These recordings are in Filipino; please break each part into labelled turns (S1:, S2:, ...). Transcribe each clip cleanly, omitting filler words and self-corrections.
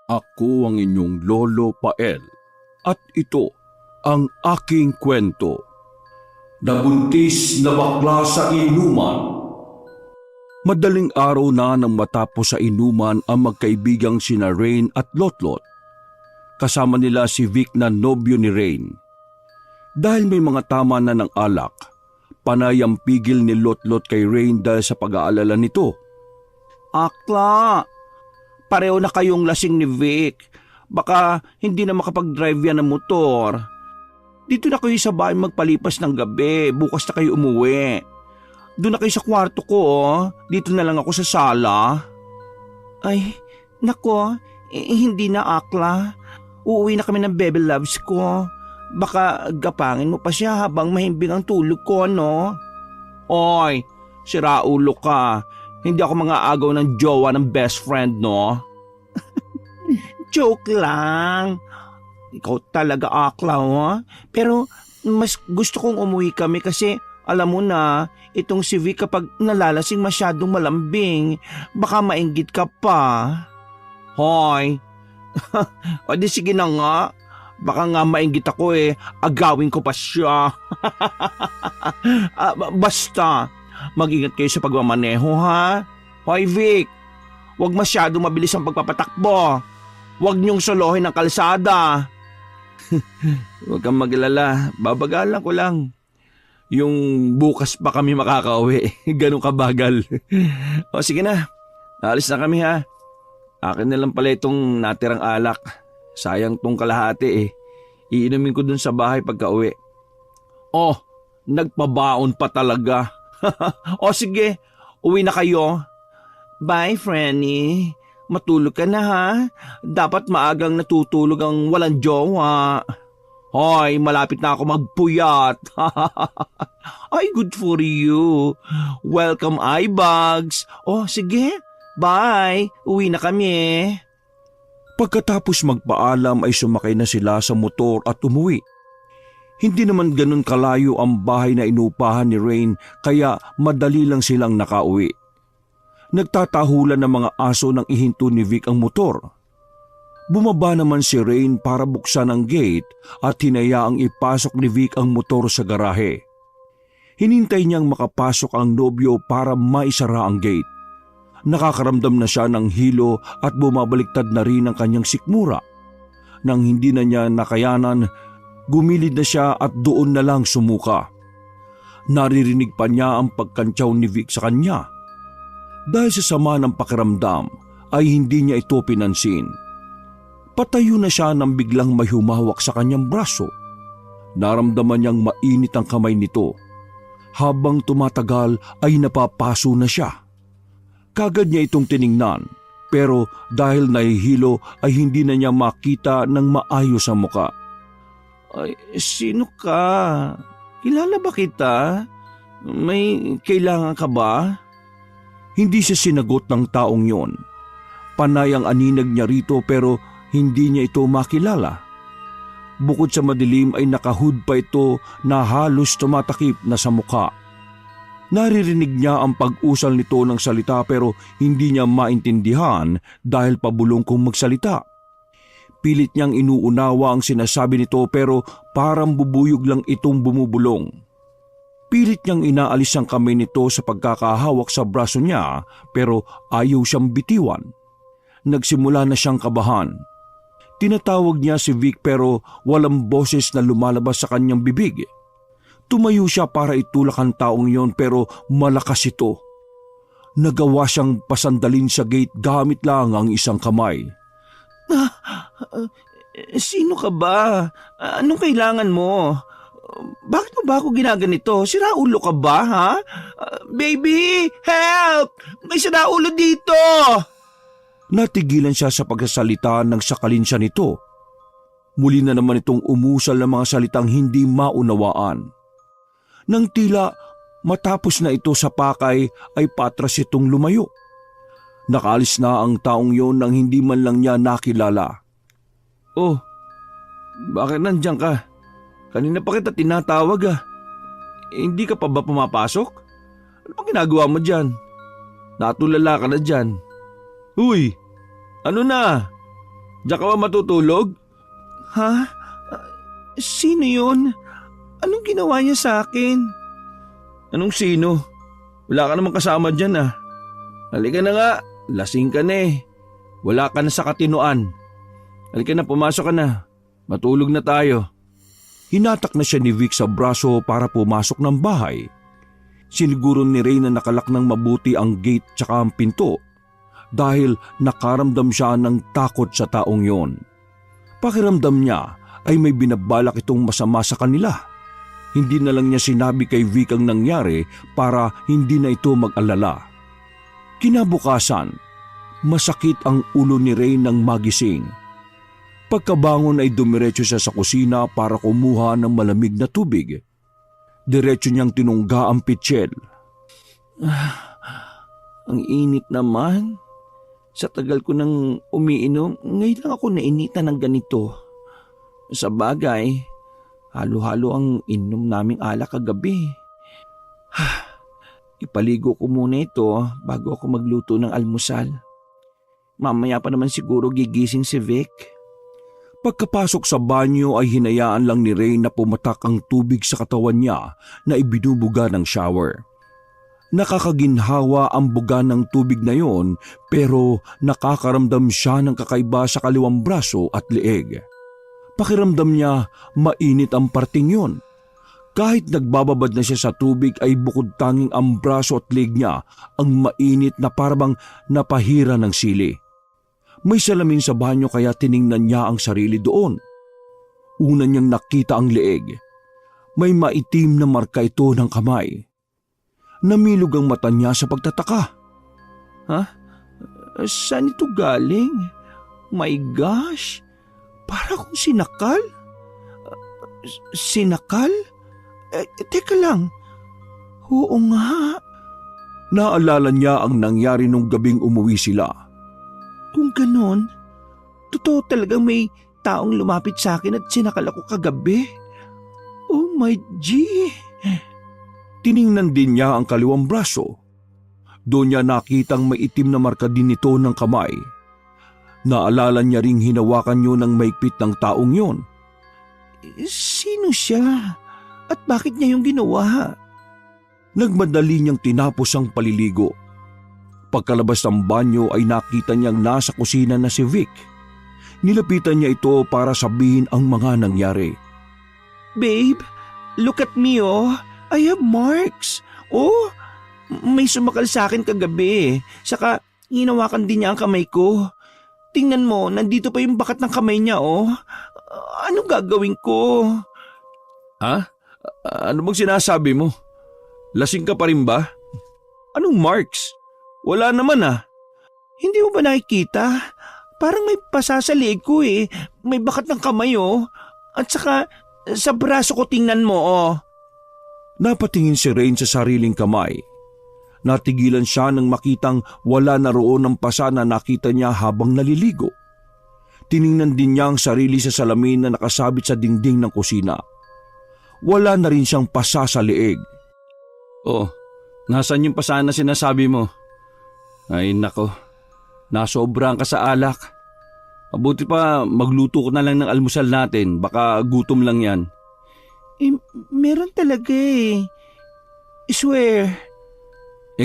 S1: Ako ang inyong Lolo Pael at ito ang aking kwento. Nabuntis na bakla sa inuman. Madaling araw na nang matapos sa inuman ang magkaibigang sina Rain at Lotlot. Kasama nila si Vic na nobyo ni Rain. Dahil may mga tama na ng alak, panay ang pigil ni Lotlot kay Rain dahil sa pag-aalala nito.
S2: Akla, pareho na kayong lasing ni Vic. Baka hindi na makapag-drive yan ng motor. Dito na kayo sa bahay magpalipas ng gabi. Bukas na kayo umuwi. Doon na kayo sa kwarto ko, oh. Dito na lang ako sa sala. Ay, nako, hindi na Akla. Uuwi na kami ng baby loves ko. Baka gapangin mo pa siya habang mahimbing ang tulog ko, no? Oy, sira ulo ka. Hindi ako mga agaw ng jowa ng best friend, no? Joke lang. Ikaw talaga Akla, ha? Pero mas gusto kong umuwi kami kasi alam mo na, itong si Vic kapag nalalasing masyadong malambing, baka mainggit ka pa. Hoy, o di sige na nga. Baka nga mainggit ako agawin ko pa siya. Basta, mag-ingat kayo sa pagmamaneho, ha? Hoy Vic, huwag masyadong mabilis ang pagpapatakbo. Huwag niyong solohin ang kalsada. Huwag kang maglala, babagalan ko lang. Yung bukas pa kami makakauwi, ganun kabagal. O sige na, alis na kami ha. Akin na lang pala itong natirang alak. Sayang tong kalahati Iinumin ko dun sa bahay pagka uwi. Oh, nagpabaon pa talaga. O sige, uwi na kayo. Bye, Franny. Matulog ka na ha. Dapat maagang natutulog ang walang jowa. Hoy, malapit na ako magpuyat. Ay, good for you. Welcome, eyebags. Oh, sige. Bye. Uwi na kami.
S1: Pagkatapos magpaalam ay sumakay na sila sa motor at umuwi. Hindi naman ganun kalayo ang bahay na inupahan ni Rain kaya madali lang silang nakauwi. Nagtatahulan ng mga aso nang ihinto ni Vic ang motor. Bumaba naman si Rain para buksan ang gate at hinayaang ipasok ni Vic ang motor sa garahe. Hinintay niyang makapasok ang nobyo para maisara ang gate. Nakakaramdam na siya ng hilo at bumabaliktad na rin ang kanyang sikmura. Nang hindi na niya nakayanan, gumilid na siya at doon na lang sumuka. Naririnig pa niya ang pagkantsaw ni Vic sa kanya. Dahil sa sama ng pakiramdam ay hindi niya ito pinansin. Patayo na siya nang biglang may humawak sa kanyang braso. Naramdaman niyang mainit ang kamay nito. Habang tumatagal ay napapaso na siya. Kagad niya itong tiningnan, pero dahil nahihilo ay hindi na niya makita ng maayos ang muka.
S2: Ay, sino ka? Kilala ba kita? May kailangan ka ba?
S1: Hindi siya sinagot ng taong yon. Panay ang aninag niya rito pero hindi niya ito makilala. Bukod sa madilim ay nakahood pa ito na halos tumatakip na sa mukha. Naririnig niya ang pag-usal nito ng salita pero hindi niya maintindihan dahil pabulong kong magsalita. Pilit niyang inuunawa ang sinasabi nito pero parang bubuyog lang itong bumubulong. Pilit niyang inaalis ang kamay nito sa pagkakahawak sa braso niya pero ayaw siyang bitiwan. Nagsimula na siyang kabahan. Tinatawag niya si Vic pero walang boses na lumalabas sa kanyang bibig. Tumayo siya para itulak ang taong yon pero malakas ito. Nagawa siyang pasandalin sa gate gamit lang ang isang kamay.
S2: Sino ka ba? Anong kailangan mo? Bakit mo ba ako ginaganito? Sira ulo ka ba, ha? Baby, help! May sira ulo dito!
S1: Natigilan siya sa pagsasalita nang sakalin siya nito. Muli na naman itong umusal ng mga salitang hindi maunawaan. Nang tila matapos na ito sa pakay ay patras itong lumayo. Nakaalis na ang taong yon nang hindi man lang niya nakilala.
S2: Oh, bakit nandiyan ka? Kanina pa kita tinatawag . Hindi ka pa ba pumapasok? Ano pa ginagawa mo dyan? Natulala ka na dyan. Uy, ano na?
S1: Diyan ka ba matutulog?
S2: Ha? Sino yun? Anong ginawa niya sa akin?
S1: Anong sino? Wala ka namang kasama dyan ah. Halika na nga, lasing ka na eh. Wala ka na sa katinuan. Halika na, pumasok ka na. Matulog na tayo. Hinatak na siya ni Vic sa braso para pumasok ng bahay. Siniguro ni Ray na nakalak ng mabuti ang gate tsaka ang pinto dahil nakaramdam siya ng takot sa taong yon. Pakiramdam niya ay may binabalak itong masama sa kanila. Hindi na lang niya sinabi kay Vic ang nangyari para hindi na ito mag-alala. Kinabukasan, masakit ang ulo ni Ray nang magising. Pagkabangon ay dumiretso siya sa kusina para kumuha ng malamig na tubig. Diretso niyang tinungga ang pitsil.
S2: Ang init naman. Sa tagal ko nang umiinom, ngayon lang ako nainitan ng ganito. Sa bagay, halo-halo ang inom naming alak kagabi. Ipaligo ko muna ito bago ako magluto ng almusal. Mamaya pa naman siguro gigising si Vic.
S1: Pagkapasok sa banyo ay hinayaan lang ni Ray na pumatak ang tubig sa katawan niya na ibinubuga ng shower. Nakakaginhawa ang buga ng tubig na yon pero nakakaramdam siya ng kakaiba sa kaliwang braso at leeg. Pakiramdam niya mainit ang parting yon. Kahit nagbababad na siya sa tubig ay bukod tanging ang braso at leeg niya ang mainit na parabang napahira ng sili. May salamin sa banyo kaya tiningnan niya ang sarili doon. Una niyang nakita ang leeg. May maitim na marka ito ng kamay. Namilog ang mata niya sa pagtataka.
S2: Ha? Saan ito galing? My gosh! Para kong sinakal? Sinakal? Teka lang. Oo nga.
S1: Naalala niya ang nangyari nung gabing umuwi sila.
S2: Kung ganon, totoo talagang may taong lumapit sa akin at sinakal ako kagabi. Oh my G!
S1: Tiningnan din niya ang kaliwang braso. Doon niya nakitang may itim na marka din ito ng kamay. Naalala niya ring hinawakan niyo ng maigpit ng taong yon.
S2: Sino siya? At bakit niya yung ginawa?
S1: Nagmadali niyang tinapos ang paliligo. Pagkalabas ng banyo ay nakita niyang nasa kusina na si Vic. Nilapitan niya ito para sabihin ang mga nangyari.
S2: Babe, look at me oh. I have marks. Oh, may sumakal sa akin kagabi. Saka hinawakan din niya ang kamay ko. Tingnan mo, nandito pa yung bakat ng kamay niya oh. Ano gagawin ko?
S1: Ha? Ano bang sinasabi mo? Lasing ka pa rin ba? Anong marks? Wala naman ah.
S2: Hindi mo ba nakikita? Parang may pasa sa leeg ko eh. May bakat ng kamay oh. At saka sa braso ko tingnan mo oh.
S1: Napatingin si Rain sa sariling kamay. Natigilan siya nang makitang wala na roon ang pasa na nakita niya habang naliligo. Tiningnan din niya ang sarili sa salamin na nakasabit sa dingding ng kusina. Wala na rin siyang pasa sa leeg. Oh, nasaan yung pasa na sinasabi mo? Ay nako, nasobrahan ka sa alak. Mabuti pa magluto ko na lang ng almusal natin, baka gutom lang yan.
S2: Meron talaga eh. I swear.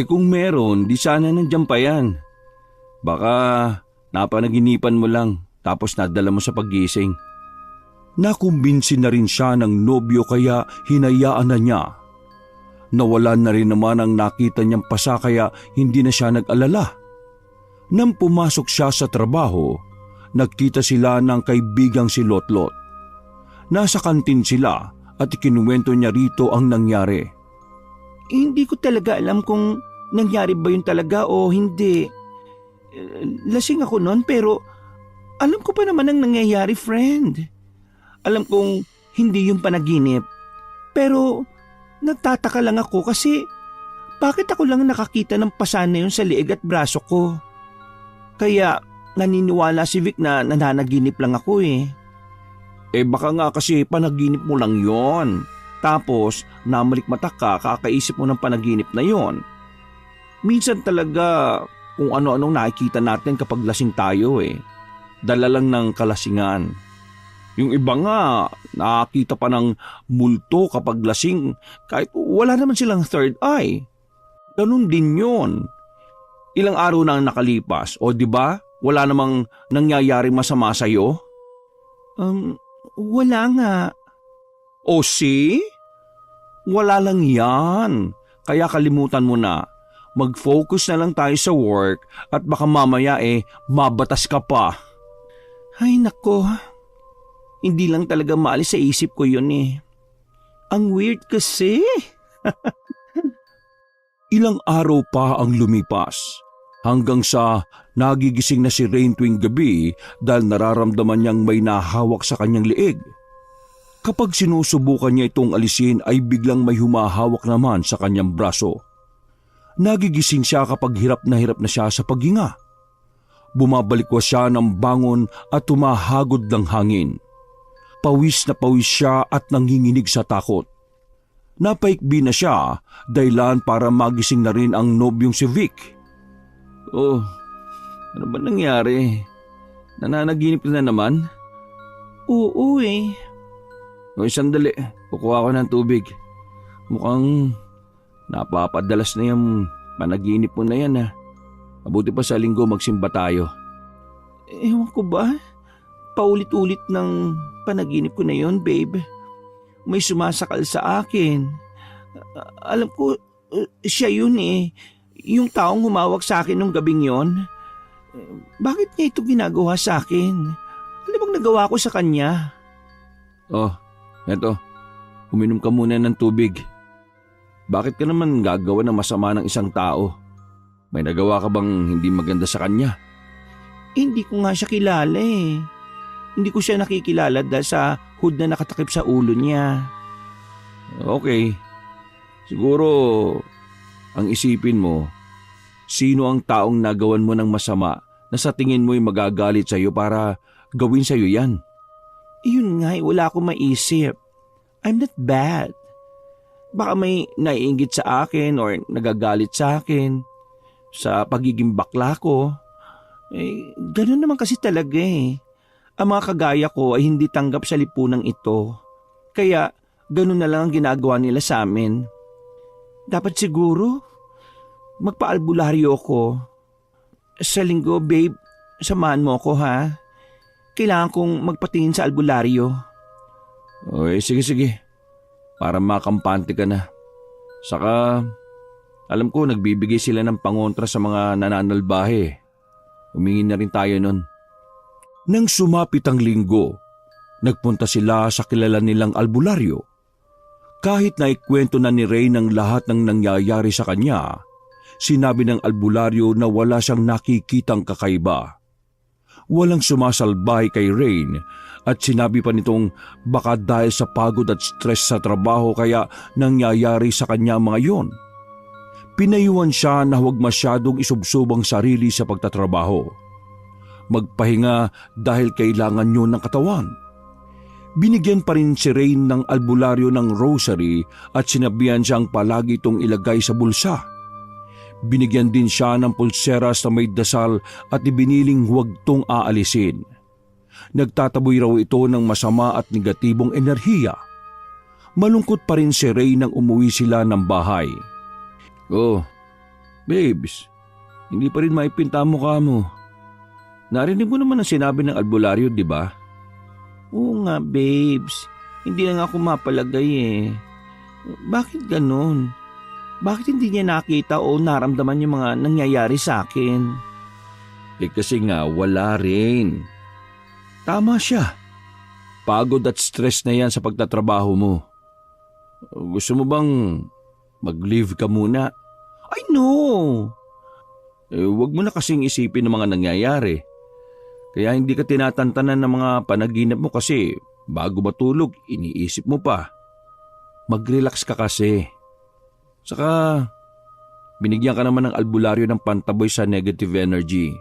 S1: Kung meron, di sana nandiyan pa yan. Baka napanaginipan mo lang tapos nadala mo sa paggising. Nakumbinsi na rin siya ng nobyo kaya hinayaan na niya. Nawalan na rin naman ang nakita niyang pasa kaya hindi na siya nag-alala. Nang pumasok siya sa trabaho, nagkita sila ng kaibigang si Lotlot. Nasa kantin sila at ikinuwento niya rito ang nangyari.
S2: Hindi ko talaga alam kung nangyari ba yun talaga o hindi. Lasing ako noon pero alam ko pa naman ang nangyayari, friend. Alam kong hindi yung panaginip. Pero nagtataka lang ako kasi bakit ako lang nakakita ng pasa na yun sa leeg at braso ko? Kaya naniniwala si Vic na nananaginip lang ako eh.
S1: Baka nga kasi panaginip mo lang yon. Tapos namalikmata ka kakaisip mo ng panaginip na yon. Minsan talaga kung ano-anong nakikita natin kapag lasing tayo eh. dala lang ng kalasingan. Yung iba nga, nakakita pa ng multo kapag lasing kahit wala naman silang third eye. Ganun din yun. Ilang araw na ang nakalipas, o di ba? Wala namang nangyayari masama sa'yo?
S2: Wala nga.
S1: O see? Wala lang yan. Kaya kalimutan mo na. Mag-focus na lang tayo sa work at baka mamaya mabatas ka pa.
S2: Ay nako, hindi lang talaga maalis sa isip ko yun eh. Ang weird kasi.
S1: Ilang araw pa ang lumipas hanggang sa nagigising na si Rain tuwing gabi dahil nararamdaman niyang may nahawak sa kanyang liig. Kapag sinusubukan niya itong alisin ay biglang may humahawak naman sa kanyang braso. Nagigising siya kapag hirap na siya sa paghinga. Bumabalikwas siya ng bangon at tumahagod ng hangin. Pawis na pawis siya at nanginginig sa takot. Napaikbi na siya dahilan para magising na rin ang nobyong si Vic. Oh, ano ba nangyari? Nananaginip na naman?
S2: Oo eh.
S1: O sandali, kukuha ko ng tubig. Mukhang napapadalas na yung panaginip mo na yan ha. Mabuti pa sa linggo magsimba tayo.
S2: Ewan ko ba? Paulit-ulit ng panaginip ko na yon, babe. May sumasakal sa akin. Alam ko, siya yun eh. Yung taong humawak sa akin nung gabing yon. Bakit niya ito ginagawa sa akin? Ano bang nagawa ko sa kanya?
S1: Oh, eto. Uminom ka muna ng tubig. Bakit ka naman gagawa ng masama ng isang tao? May nagawa ka bang hindi maganda sa kanya?
S2: Hindi ko nga siya kilala eh. Hindi ko siya nakikilala dahil sa hood na nakatakip sa ulo niya.
S1: Okay. Siguro, ang isipin mo, sino ang taong nagawan mo ng masama na sa tingin mo'y magagalit sa'yo para gawin sa'yo yan?
S2: Yun nga, wala akong maisip. I'm not bad. Baka may naiinggit sa akin or nagagalit sa akin sa pagiging bakla ko. Ganun naman kasi talaga eh. Ang mga kagaya ko ay hindi tanggap sa lipunang ito. Kaya ganun na lang ang ginagawa nila sa amin. Dapat siguro magpa-albularyo ko. Sa linggo, babe, samahan mo ko ha. Kailangan kong magpatingin sa albularyo.
S1: Oy, sige. Para makampante ka na. Saka, alam ko nagbibigay sila ng pangontra sa mga nananalbahe. Humingi na rin tayo nun. Nang sumapit ang linggo, nagpunta sila sa kilala nilang albularyo. Kahit na ikwento na ni Ray ng lahat ng nangyayari sa kanya, sinabi ng albularyo na wala siyang nakikitang kakaiba. Walang sumasalbay kay Rain at sinabi pa nitong baka dahil sa pagod at stress sa trabaho kaya nangyayari sa kanya mga yon. Pinayuhan siya na huwag masyadong isubsubang sarili sa pagtatrabaho. Magpahinga dahil kailangan yun ng katawan. Binigyan pa rin si Rain ng albularyo ng rosary at sinabihan siyang palagi itong ilagay sa bulsa. Binigyan din siya ng pulseras na may dasal at ibiniling huwag tong aalisin. Nagtataboy raw ito ng masama at negatibong enerhiya. Malungkot pa rin si Ray nang umuwi sila ng bahay. Oh, babes, hindi pa rin maipinta ang mukha mo. Narinig mo naman ang sinabi ng albularyo, di ba?
S2: Oo nga, babes. Hindi na nga ako mapalagay eh. Bakit ganun? Bakit hindi niya nakita o naramdaman yung mga nangyayari sa akin?
S1: Kasi nga wala rin. Tama siya. Pagod at stress na yan sa pagtatrabaho mo. Gusto mo bang mag-leave ka muna?
S2: Ay no!
S1: Huwag mo na kasing isipin ng mga nangyayari. Kaya hindi ka tinatantanan ng mga panaginip mo kasi bago matulog, iniisip mo pa. Mag-relax ka kasi. Saka, binigyan ka naman ng albularyo ng pantaboy sa negative energy.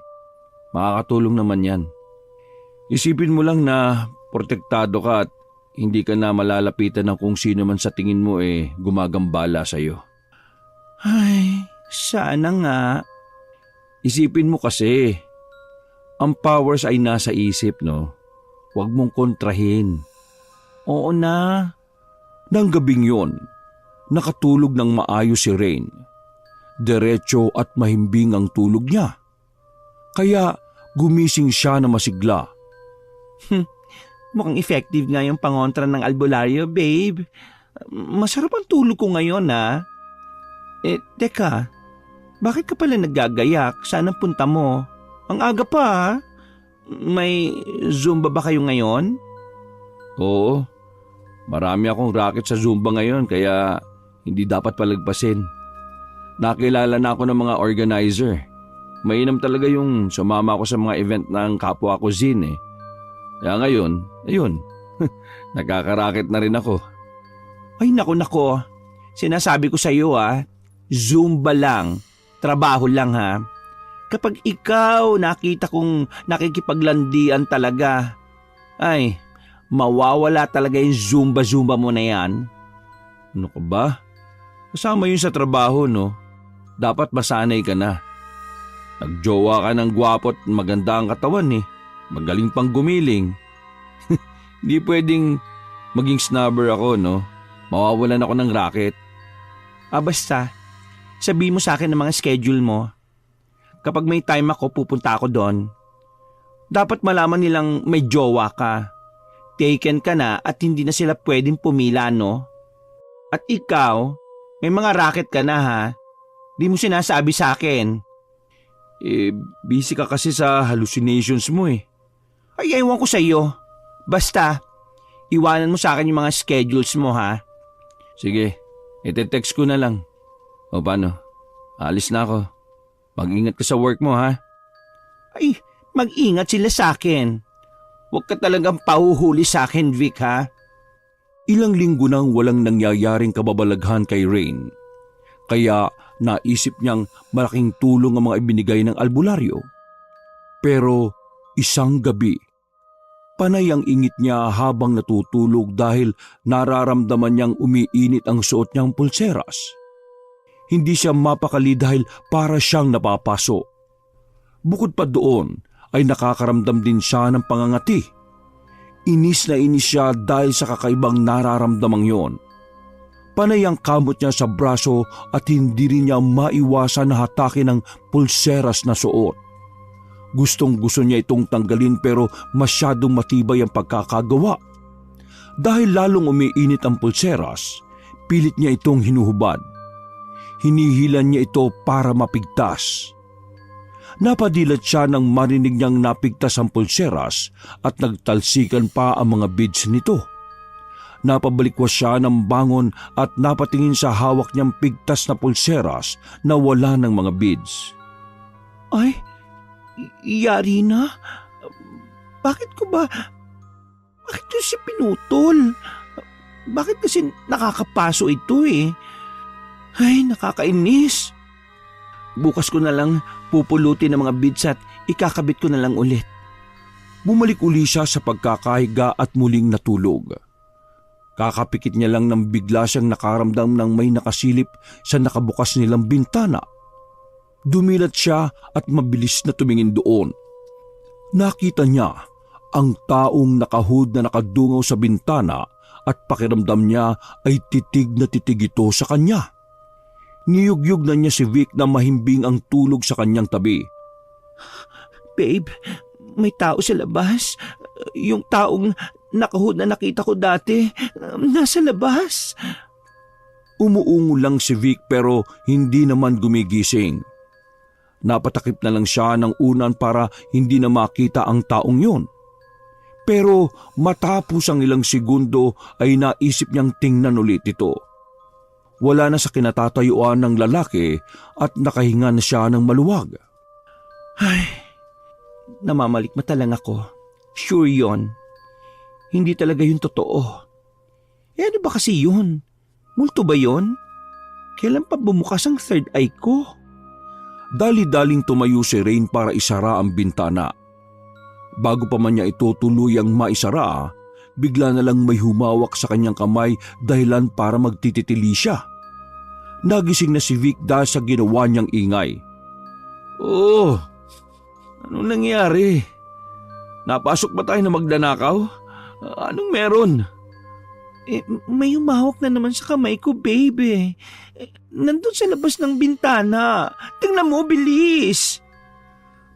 S1: Makakatulong naman yan. Isipin mo lang na protektado ka at hindi ka na malalapitan ng kung sino man sa tingin mo gumagambala sa'yo.
S2: Ay, sana nga.
S1: Isipin mo kasi, Ang powers ay nasa isip, no? Huwag mong kontrahin.
S2: Oo na.
S1: Nang gabing yon, nakatulog ng maayos si Rain. Diretso at mahimbing ang tulog niya. Kaya gumising siya na masigla.
S2: Mukhang effective nga yung pangontra ng albularyo, babe. Masarap ang tulog ko ngayon, ha? Teka. Bakit ka pala naggagayak? Saan ang punta mo? Ang aga pa, ha? May Zumba ba kayo ngayon?
S1: Oo, marami akong racket sa Zumba ngayon kaya hindi dapat palagpasin. Nakilala na ako ng mga organizer. Mainam talaga yung sumama ako sa mga event ng kapwa ko Zin eh. Kaya ngayon, ayun, nakakaraket na rin ako.
S2: Ay nako. Sinasabi ko sa iyo Zumba lang, trabaho lang ha. Kapag ikaw nakita kong nakikipaglandian talaga, ay mawawala talaga yung Zumba mo na yan.
S1: Ano ka ba? Kasama yun sa trabaho, no? Dapat masanay ka na. Nagjowa ka ng gwapo at maganda ang katawan eh. Magaling pang gumiling. Di pwedeng maging snubber ako, no? Mawawalan ako ng racket.
S2: Basta, sabi mo sa akin ng mga schedule mo. Kapag may time ako, pupunta ako doon. Dapat malaman nilang may jowa ka. Taken ka na at hindi na sila pwedeng pumila, no? At ikaw, may mga racket ka na ha. Di mo sinasabi sa akin.
S1: Busy ka kasi sa hallucinations mo eh.
S2: Ay, ewan ko sa iyo. Basta, iwanan mo sa akin yung mga schedules mo ha.
S1: Sige, ite-text ko na lang. O paano? Alis na ako. Mag-ingat ka sa work mo ha.
S2: Ay, mag-ingat sila sa akin. Huwag ka talagang pahuhuli sa akin, Vic ha.
S1: Ilang linggo nang walang nangyayaring kababalaghan kay Rain. Kaya naisip niyang malaking tulong ang mga ibinigay ng albularyo. Pero isang gabi, panay ang ingit niya habang natutulog dahil nararamdaman niyang umiinit ang suot niyang pulseras. Hindi siya mapakali dahil para siyang napapaso. Bukod pa doon ay nakakaramdam din siya ng pangangati. Inis na inis siya dahil sa kakaibang nararamdamang yon. Panay ang kamot niya sa braso at hindi rin niya maiwasan na hatakin ng pulseras na suot. Gustong gusto niya itong tanggalin pero masyadong matibay ang pagkakagawa. Dahil lalong umiinit ang pulseras, pilit niya itong hinuhubad. Hinihilan niya ito para mapigtas. Napadilat siya nang marinig niyang napigtas ang pulseras at nagtalsikan pa ang mga beads nito. Napabalikwas siya ng bangon at napatingin sa hawak niyang pigtas na pulseras na wala ng mga beads.
S2: Ay, yari na? Bakit ko si pinutol? Bakit kasi nakakapaso ito eh? Ay, nakakainis. Bukas ko na lang pupulutin ang mga beads at ikakabit ko na lang ulit.
S1: Bumalik uli siya sa pagkakahiga at muling natulog. Kakapikit niya lang nang bigla siyang nakaramdam ng may nakasilip sa nakabukas nilang bintana. Dumilat siya at mabilis na tumingin doon. Nakita niya ang taong nakahood na nakadungaw sa bintana at pakiramdam niya ay titig na titig ito sa kanya. Niyugyug na niya si Vic na mahimbing ang tulog sa kanyang tabi.
S2: Babe, may tao sa labas. Yung taong nakahood na nakita ko dati, nasa labas.
S1: Umuungo lang si Vic pero hindi naman gumigising. Napatakip na lang siya ng unan para hindi na makita ang taong yon. Pero matapos ang ilang segundo ay naisip niyang tingnan ulit ito. Wala na sa kinatatayuan ng lalaki at nakahinga na siya ng maluwag.
S2: Ay, namamalikmata lang ako. Sure yon. Hindi talaga yun totoo. Ano ba kasi yun? Multo ba yun? Kailan pa bumukas ang third eye ko?
S1: Dali-daling tumayo si Rain para isara ang bintana. Bago pa man niya ito tuluyang maisara, bigla na lang may humawak sa kanyang kamay dahilan para magtititili siya. Nagising na si Vic dahil sa ginawa niyang ingay. Anong nangyari? Napasok ba tayo na magnanakaw? Anong meron?
S2: May humahawak na naman sa kamay ko, babe. Nandun sa labas ng bintana. Tingnan mo, bilis!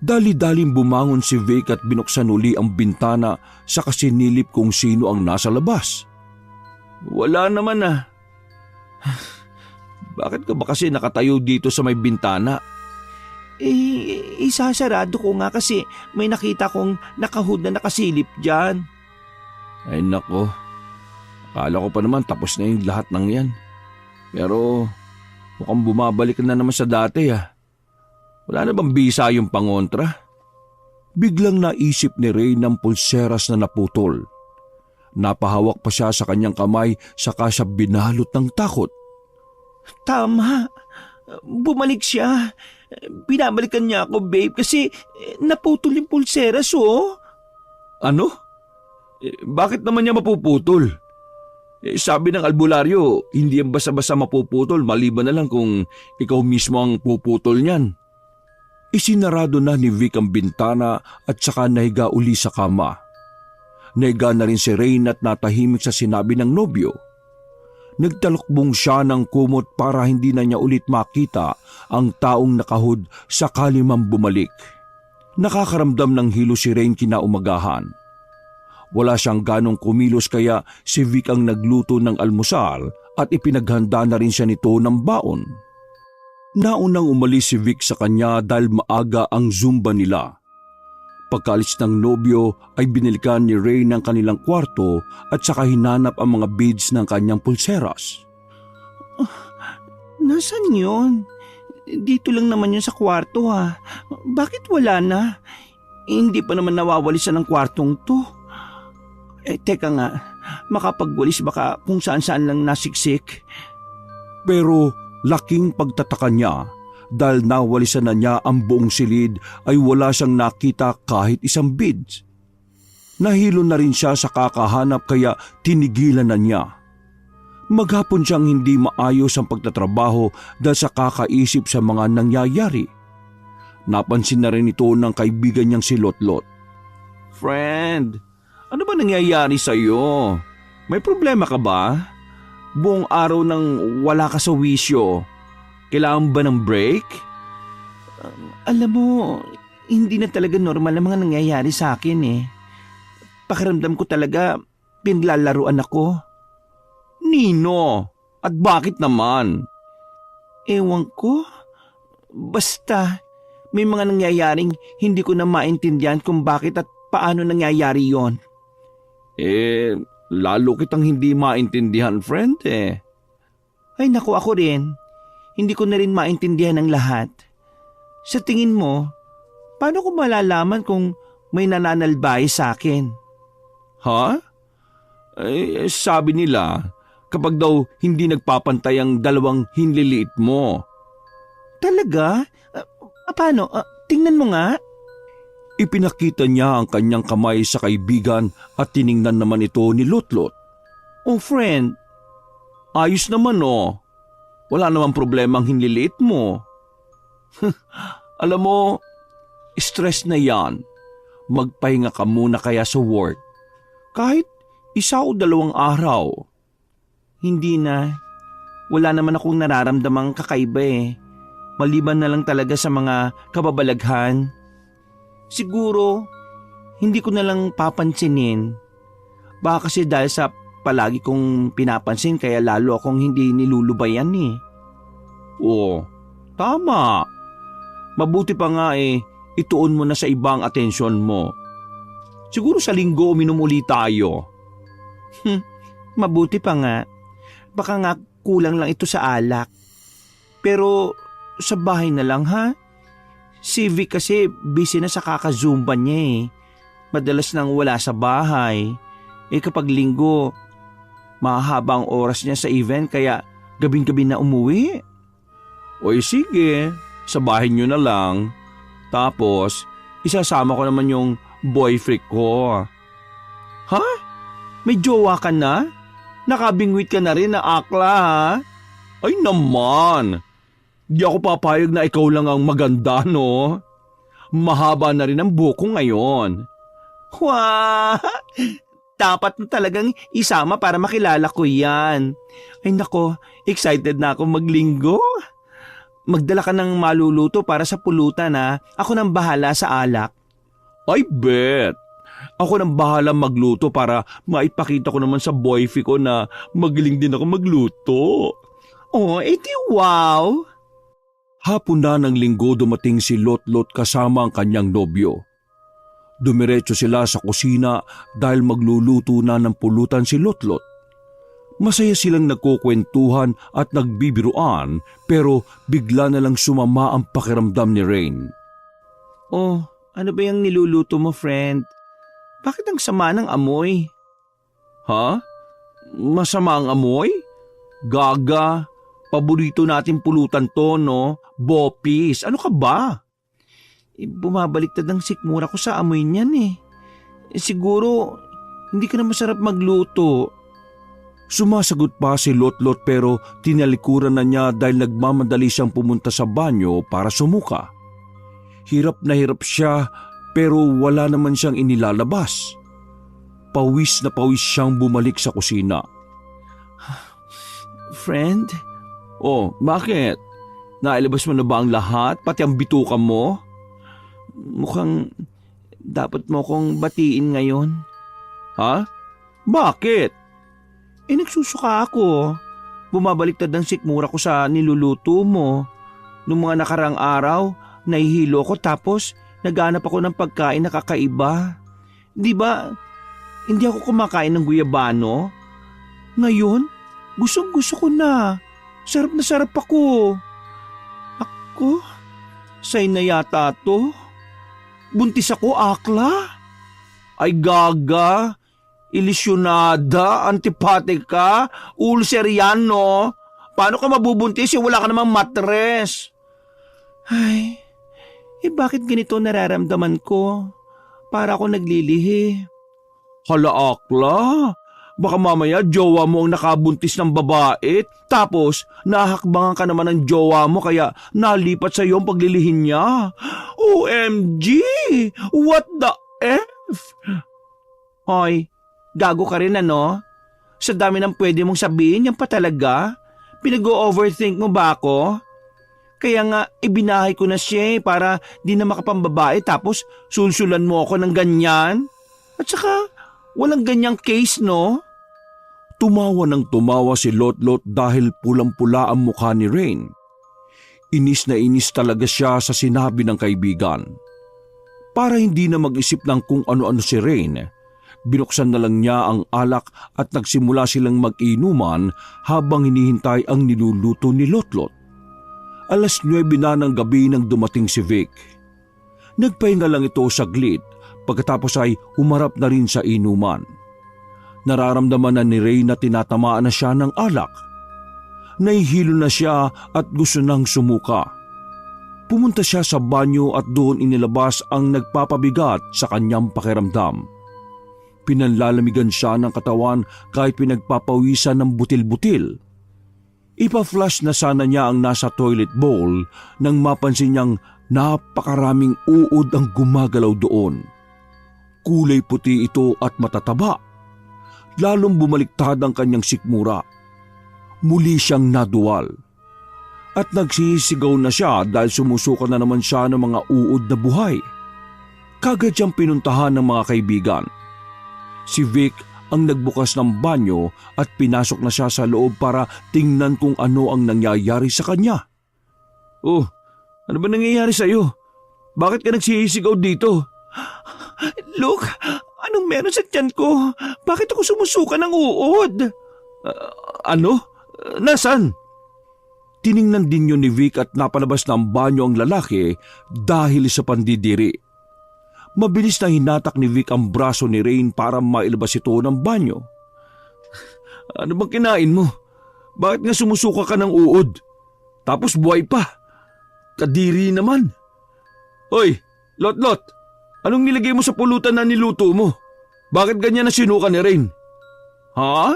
S1: Dali-daling bumangon si Vic at binuksan uli ang bintana sa kasinilip kung sino ang nasa labas. Wala naman ah. Bakit ka ba kasi nakatayo dito sa may bintana?
S2: Isasarado ko nga kasi may nakita kong nakahood na nakasilip dyan.
S1: Ay nako, akala ko pa naman tapos na yung lahat ng yan. Pero mukhang bumabalik na naman sa dati ah. Wala na bang bisa yung pangontra? Biglang naisip ni Ray ng pulseras na naputol. Napahawak pa siya sa kanyang kamay saka siya binalot ng takot.
S2: Tama, bumalik siya. Binabalikan niya ako, babe, kasi naputol yung pulseras, oh.
S1: Ano? Bakit naman niya mapuputol? Sabi ng albularyo, hindi yan basta-basta mapuputol maliban na lang kung ikaw mismo ang puputol niyan. Isinarado na ni Vic ang bintana at saka nahiga uli sa kama. Nahiga na rin si Rain at natahimik sa sinabi ng nobyo. Nagtalokbong siya ng kumot para hindi na niya ulit makita ang taong nakahud sakali man bumalik. Nakakaramdam ng hilo si Rain kinaumagahan. Wala siyang ganong kumilos kaya si Vic ang nagluto ng almusal at ipinaghanda na rin siya nito ng baon. Naunang umalis si Vic sa kanya dahil maaga ang zumba nila. Pagkaalis ng nobyo ay binilikan ni Ray ng kanilang kwarto at saka hinanap ang mga beads ng kanyang pulseras.
S2: Nasaan yun? Dito lang naman yun sa kwarto ha. Bakit wala na? Hindi pa naman nawawalisan ng kwartong to. Teka nga, makapagwalis baka kung saan-saan lang nasiksik.
S1: Pero laking pagtataka niya dahil nawalisan na niya ang buong silid ay wala siyang nakita kahit isang beads. Nahilo na rin siya sa kakahanap kaya tinigilan na niya. Maghapon siyang hindi maayos ang pagtatrabaho dahil sa kakaisip sa mga nangyayari. Napansin na rin ito ng kaibigan niyang si Lotlot.
S2: Friend, ano ba nangyayari sa iyo? May problema ka ba? Buong araw nang wala ka sa wisyo. Kailangan ba ng break? Alam mo, hindi na talaga normal ang mga nangyayari sa akin eh. Pakiramdam ko talaga pinlalaruan ako.
S1: Nino, at bakit naman?
S2: Ewan ko. Basta, may mga nangyayaring hindi ko na maintindihan kung bakit at paano nangyayari yon.
S1: Lalo kitang hindi maintindihan, friend eh.
S2: Ay naku, ako rin. Hindi ko na rin maintindihan ang lahat. Sa tingin mo, paano ko malalaman kung may nananalbahe sa akin?
S1: Ha? Sabi nila, kapag daw hindi nagpapantay ang dalawang hinliliit mo.
S2: Talaga? Paano? Tingnan mo nga.
S1: Ipinakita niya ang kanyang kamay sa kaibigan at tiningnan naman ito ni Lotlot.
S2: Oh friend,
S1: ayos naman oh. Wala namang problema ang hinliliit mo. Alam mo, stress na yan. Magpahinga ka muna kaya sa work. Kahit 1 o 2 araw.
S2: Hindi na. Wala naman akong nararamdamang kakaiba eh. Maliban na lang talaga sa mga kababalaghan. Siguro, hindi ko na lang papansinin. Baka kasi dahil sa palagi kong pinapansin kaya lalo akong hindi nilulubayan eh.
S1: Oo, tama. Mabuti pa nga ituon mo na sa ibang atensyon mo. Siguro sa linggo uminom uli tayo.
S2: Mabuti pa nga. Baka nga kulang lang ito sa alak. Pero sa bahay na lang ha? Si Vic kasi busy na sa kakazumba niya eh. Madalas nang wala sa bahay. Kapag linggo, mahaba ang oras niya sa event kaya gabing-gabi na umuwi.
S1: Oy sige, sa bahay niyo na lang. Tapos, isasama ko naman yung boyfriend ko.
S2: Ha? May jowa ka na? Nakabingwit ka na rin na akla ha?
S1: Ay naman! Di ako papayag na ikaw lang ang maganda, no?
S2: mahaba na rin ang buko ngayon. Wow! Dapat mo talagang isama para makilala ko yan. Ay nako, excited na ako maglinggo. Magdala ka ng maluluto para sa pulutan ha. Ako nang bahala sa alak.
S1: I bet! Ako nang bahala magluto para maipakita ko naman sa boyfriend ko na magaling din ako magluto.
S2: Oh, edi wow!
S1: Hapon na ng linggo dumating si Lotlot kasama ang kanyang nobyo. Dumiretso sila sa kusina dahil magluluto na ng pulutan si Lotlot. Masaya silang nagkukwentuhan at nagbibiruan pero bigla na lang sumama ang pakiramdam ni Rain.
S2: Oh, ano ba yung niluluto mo, friend? Bakit ang sama ng amoy?
S1: Ha? Masama ang amoy? Gaga, paborito natin pulutan to, no? Bopis, ano ka ba?
S2: Bumabaliktad ang sikmura ko sa amoy niyan eh. Siguro, hindi ka na masarap magluto.
S1: Sumasagot pa si Lotlot pero tinalikuran na niya dahil nagmamadali siyang pumunta sa banyo para sumuka. Hirap na hirap siya pero wala naman siyang inilalabas. Pawis na pawis siyang bumalik sa kusina.
S2: Friend?
S1: Oh, bakit? Nailabas mo na ba ang lahat, pati ang bituka mo?
S2: Mukhang dapat mo kong batiin ngayon.
S1: Ha? Bakit?
S2: Nagsusuka ako. Bumabaliktad ang sikmura ko sa niluluto mo. Noong mga nakarang araw, nahihilo ko tapos naghanap ako ng pagkain na kakaiba. Di ba, hindi ako kumakain ng guyabano? Ngayon, gustong-gusto ko na. Sarap na sarap ako. Ako? Say na yata to? Buntis ako, akla?
S1: Ay gaga! Ilisyonada, antipatika, ulcer yan, no? Paano ka mabubuntis wala ka namang matres?
S2: Ay, bakit ganito nararamdaman ko? Para ako naglilihi.
S1: Hala akla, baka mamaya jowa mo ang nakabuntis ng babae, tapos nahakbangan ka naman ng jowa mo kaya nalipat sa iyo ang paglilihin niya. OMG! What the F?
S2: Hoy, gago ka rin ano? Sa dami ng pwede mong sabihin, yan pa talaga? Pinag-o-overthink mo ba ako? Kaya nga, ibinahay ko na siya para di na makapambabae tapos sulsulan mo ako ng ganyan? At saka, walang ganyang case, no?
S1: Tumawa ng tumawa si Lotlot dahil pulang-pula ang mukha ni Rain. Inis na inis talaga siya sa sinabi ng kaibigan. Para hindi na mag-isip ng kung ano-ano si Rain, binuksan na lang niya ang alak at nagsimula silang mag-inuman habang hinihintay ang niluluto ni Lotlot. 9:00 na ng gabi nang dumating si Vic. Nagpahinga lang ito saglit pagkatapos ay humarap na rin sa inuman. Nararamdaman na ni Ray na tinatamaan na siya ng alak. Nahihilo na siya at gusto nang sumuka. Pumunta siya sa banyo at doon inilabas ang nagpapabigat sa kanyang pakiramdam. Pinanlalamigan siya ng katawan kahit pinagpapawisan ng butil-butil. Ipa-flush na sana niya ang nasa toilet bowl nang mapansin niyang napakaraming uod ang gumagalaw doon. Kulay puti ito at matataba. Lalong bumaliktad ang kanyang sikmura. Muli siyang naduwal. At nagsisigaw na siya dahil sumusuka na naman siya ng mga uod na buhay. Kagad siyang pinuntahan ng mga kaibigan. Si Vic ang nagbukas ng banyo at pinasok na siya sa loob para tingnan kung ano ang nangyayari sa kanya.
S2: Oh, ano ba nangyayari sa'yo? Bakit ka nagsisigaw dito? Look, anong meron sa tiyan ko? Bakit ako sumusuka ng uod?
S1: Ano? Nasaan? Tiningnan din yun ni Vic at napalabas ng banyo ang lalaki dahil sa pandidiri. Mabilis na hinatak ni Vic ang braso ni Rain para mailabas ito ng banyo.
S2: Ano bang kinain mo? Bakit nga sumusuka ka ng uod? Tapos buhay pa. Kadiri naman. Hoy, Lotlot, anong nilagay mo sa pulutan na niluto mo? Bakit ganyan na sinuka ni Rain? Ha?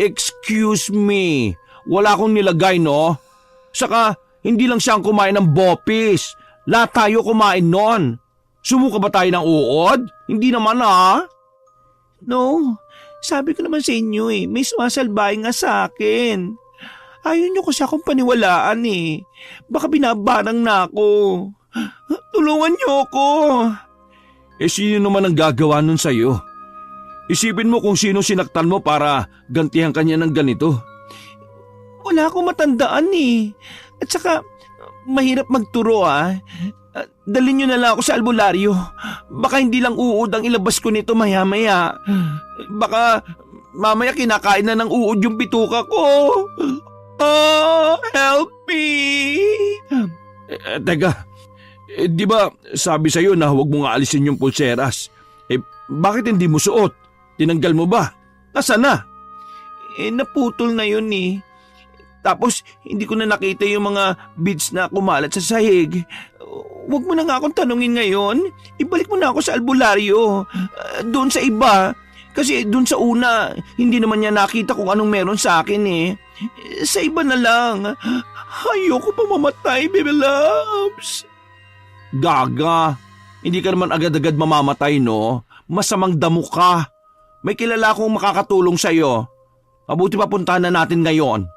S2: Excuse me, wala akong nilagay no? Saka hindi lang siya ang kumain ng bopis. Lahat tayo kumain noon. Sumuka ba tayo ng uod? Hindi naman No, sabi ko naman sa inyo may sumasalbahe nga sa akin. Ayaw niyo kasi akong paniwalaan Baka binabarang na ako. Tulungan niyo ako.
S1: Sino naman ang gagawa nun sa'yo? Isipin mo kung sino sinaktan mo para gantihan kanya ng ganito.
S2: Wala akong matandaan At saka, mahirap magturo Dalhin niyo na lang ako sa albularyo. Baka hindi lang uod ang ilabas ko nito maya-maya. Baka mamaya kinakain na ng uod yung bituka ko. Oh, help me!
S1: Teka, di ba sabi sa'yo na huwag mo nga alisin yung pulseras? Bakit hindi mo suot? Tinanggal mo ba? Nasaan na?
S2: Naputol na yun Tapos hindi ko na nakita yung mga beads na kumalat sa sahig. Huwag mo na nga akong tanungin ngayon. Ibalik mo na ako sa albularyo. Doon sa iba. Kasi doon sa una, hindi naman niya nakita kung anong meron sa akin Sa iba na lang. Ayoko pa mamatay, baby loves.
S1: Gaga, hindi ka naman agad-agad mamamatay, no? Masamang damo ka. May kilala akong makakatulong sa'yo. Mabuti pa puntahan na natin ngayon.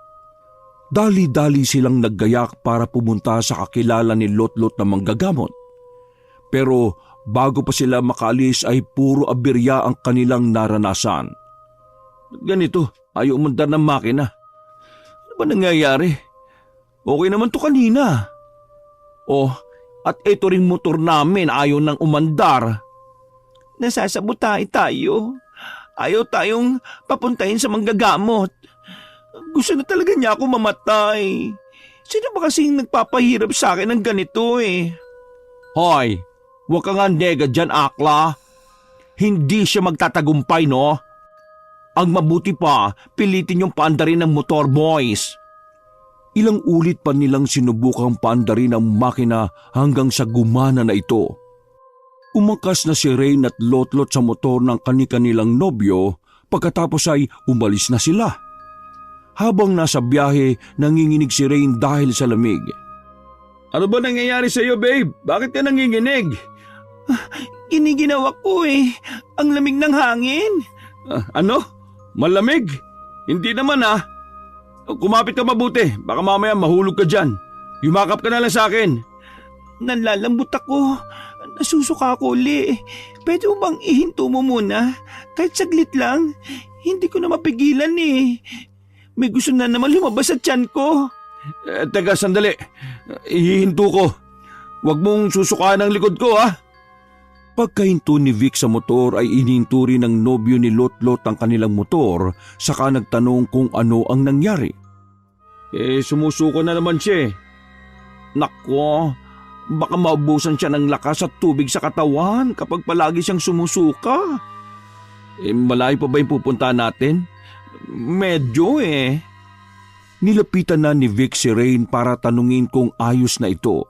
S1: Dali-dali silang naggayak para pumunta sa kakilala ni Lot-Lot na manggagamot. Pero bago pa sila makaalis ay puro abirya ang kanilang naranasan. Ganito, ayaw umandar ng makina. Ano ba nangyayari? Okay naman to kanina. At ito ring motor namin ayaw nang umandar.
S2: Nasasabutay tayo. Ayaw tayong papuntahin sa manggagamot. Gusto na talaga niya ako mamatay. Sino ba kasing nagpapahirap sa akin ng ganito
S1: Hoy, huwag ka nga nega dyan, Akla. Hindi siya magtatagumpay, no? Ang mabuti pa, pilitin yung paandarin ng motor, boys. Ilang ulit pa nilang sinubukang paandarin ang makina hanggang sa gumana na ito. Umakas na si Rain at Lot-Lot sa motor ng kani-kanilang nobyo pagkatapos ay umalis na sila. Habang nasa biyahe, nanginginig si Rain dahil sa lamig. Ano ba nangyayari sa iyo, babe? Bakit ka nanginginig?
S2: Giniginawa ko Ang lamig ng hangin.
S1: Ano? Malamig? Hindi naman Kumapit ka mabuti. Baka mamaya mahulog ka dyan. Yumakap ka na lang sa akin.
S2: Nalalambot ako. Nasusuka ako uli. Pwede mo bang ihinto mo muna? Kahit saglit lang. Hindi ko na mapigilan May gusto na naman lumabas sa tiyan ko.
S1: Teka, sandali. Ihihinto ko. Huwag mong susukaan ang likod ko, Pagkahinto ni Vic sa motor ay ininto rin ng nobyo ni Lot-Lot ang kanilang motor, saka nagtanong kung ano ang nangyari. Sumusuko na naman siya. Nako, baka maubusan siya ng lakas at tubig sa katawan kapag palagi siyang sumusuka. Malayo pa ba yung pupunta natin? Medyo Nilapitan na ni Vic si Rain para tanungin kung ayos na ito.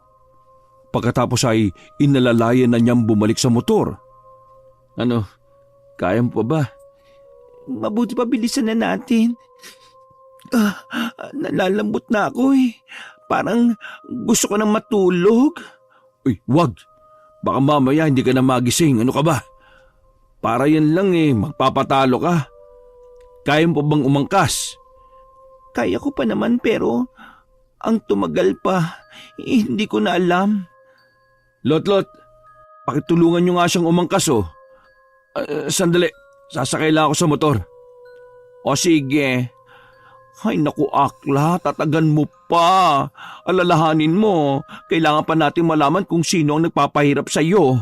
S1: Pagkatapos ay inalalayan na niyang bumalik sa motor. Ano, kaya mo pa ba?
S2: Mabuti pa bilisan na natin. Nalalambot na ako Parang gusto ko nang matulog.
S1: Uy, wag. Baka mamaya hindi ka na magising. Ano ka ba? Para yan lang magpapatalo ka. Kaya mo pa bang umangkas?
S2: Kaya ko pa naman pero ang tumagal pa, hindi ko na alam.
S1: Lot-Lot, pakitulungan nyo nga siyang umangkas sandali, sasakay lang ako sa motor. O sige. Ay naku Akla, tatagan mo pa. Alalahanin mo, kailangan pa natin malaman kung sino ang nagpapahirap sa iyo.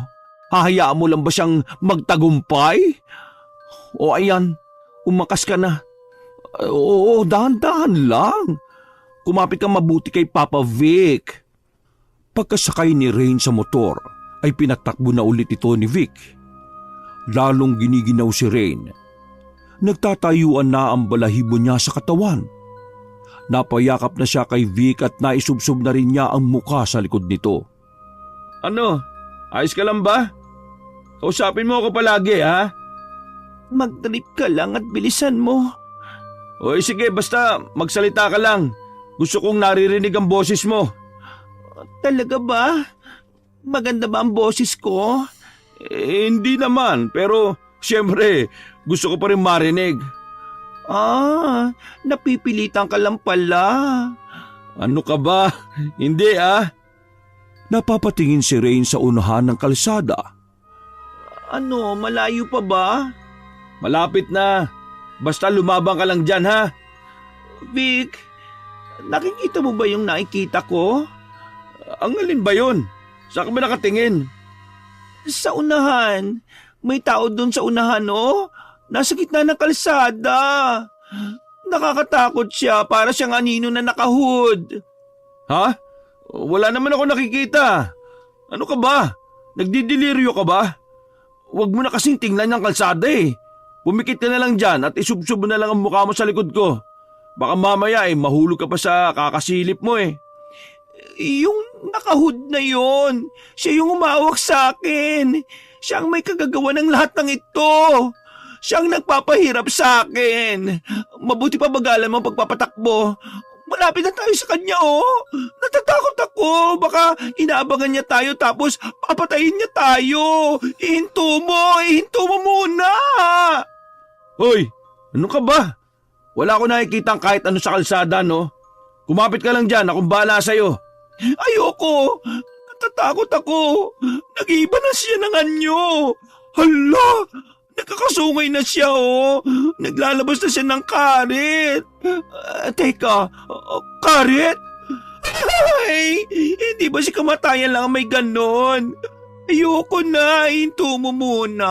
S1: Hahayaan mo lang ba siyang magtagumpay? O ayan, umakas ka na. Oo, dahan-dahan lang. Kumapit ka mabuti kay Papa Vic. Pagkasakay ni Rain sa motor, ay pinatakbo na ulit ito ni Vic. Lalong giniginaw si Rain. Nagtatayuan na ang balahibo niya sa katawan. Napayakap na siya kay Vic at naisubsob na rin niya ang muka sa likod nito. Ano? Ayos ka lang ba? Kausapin mo ako palagi,
S2: Mag-trip ka lang at bilisan mo.
S1: O sige, basta magsalita ka lang. Gusto kong naririnig ang boses mo.
S2: Talaga ba? Maganda ba ang boses ko?
S1: Hindi naman, pero siyempre gusto ko pa rin marinig.
S2: Napipilitan ka lang pala.
S1: Ano ka ba? Hindi Napapatingin si Rain sa unahan ng kalsada.
S2: Ano, malayo pa ba?
S1: Malapit na. Basta lumabang ka lang dyan, ha?
S2: Vic, nakikita mo ba yung nakikita ko?
S1: Ang alin ba yun? Saan ka ba nakatingin?
S2: Sa unahan. May tao doon sa unahan, oh. Nasa gitna ng kalsada. Nakakatakot siya, para siyang anino na nakahood.
S1: Ha? Wala naman ako nakikita. Ano ka ba? Nagdidelirio ka ba? Huwag mo na kasing tingnan yung kalsada eh. Pumikit ka na lang dyan at isubsob mo na lang ang mukha mo sa likod ko. Baka mamaya mahulog ka pa sa kakasilip mo eh.
S2: Yung nakahood na yon, siya yung umawak sa akin. Siya ang may kagagawa ng lahat ng ito. Siya ang nagpapahirap sa akin. Mabuti pa bagalan mo ang pagpapatakbo. Malapit na tayo sa kanya, oh. Natatakot ako. Baka inaabangan niya tayo tapos papatayin niya tayo. Ihinto mo muna.
S1: Hoy, ano ka ba? Wala ko nakikita kahit ano sa kalsada, no? Kumapit ka lang dyan, akong bahala sa'yo.
S2: Ayoko. Natatakot ako. Nag-iiba na siya ng anyo. Hala! Nagkakasungay na siya, oh. Naglalabas na siya ng karet. Teka, karet? Ay, hindi ba si kamatayan lang ang may ganon? Ayoko na, hinto mo muna.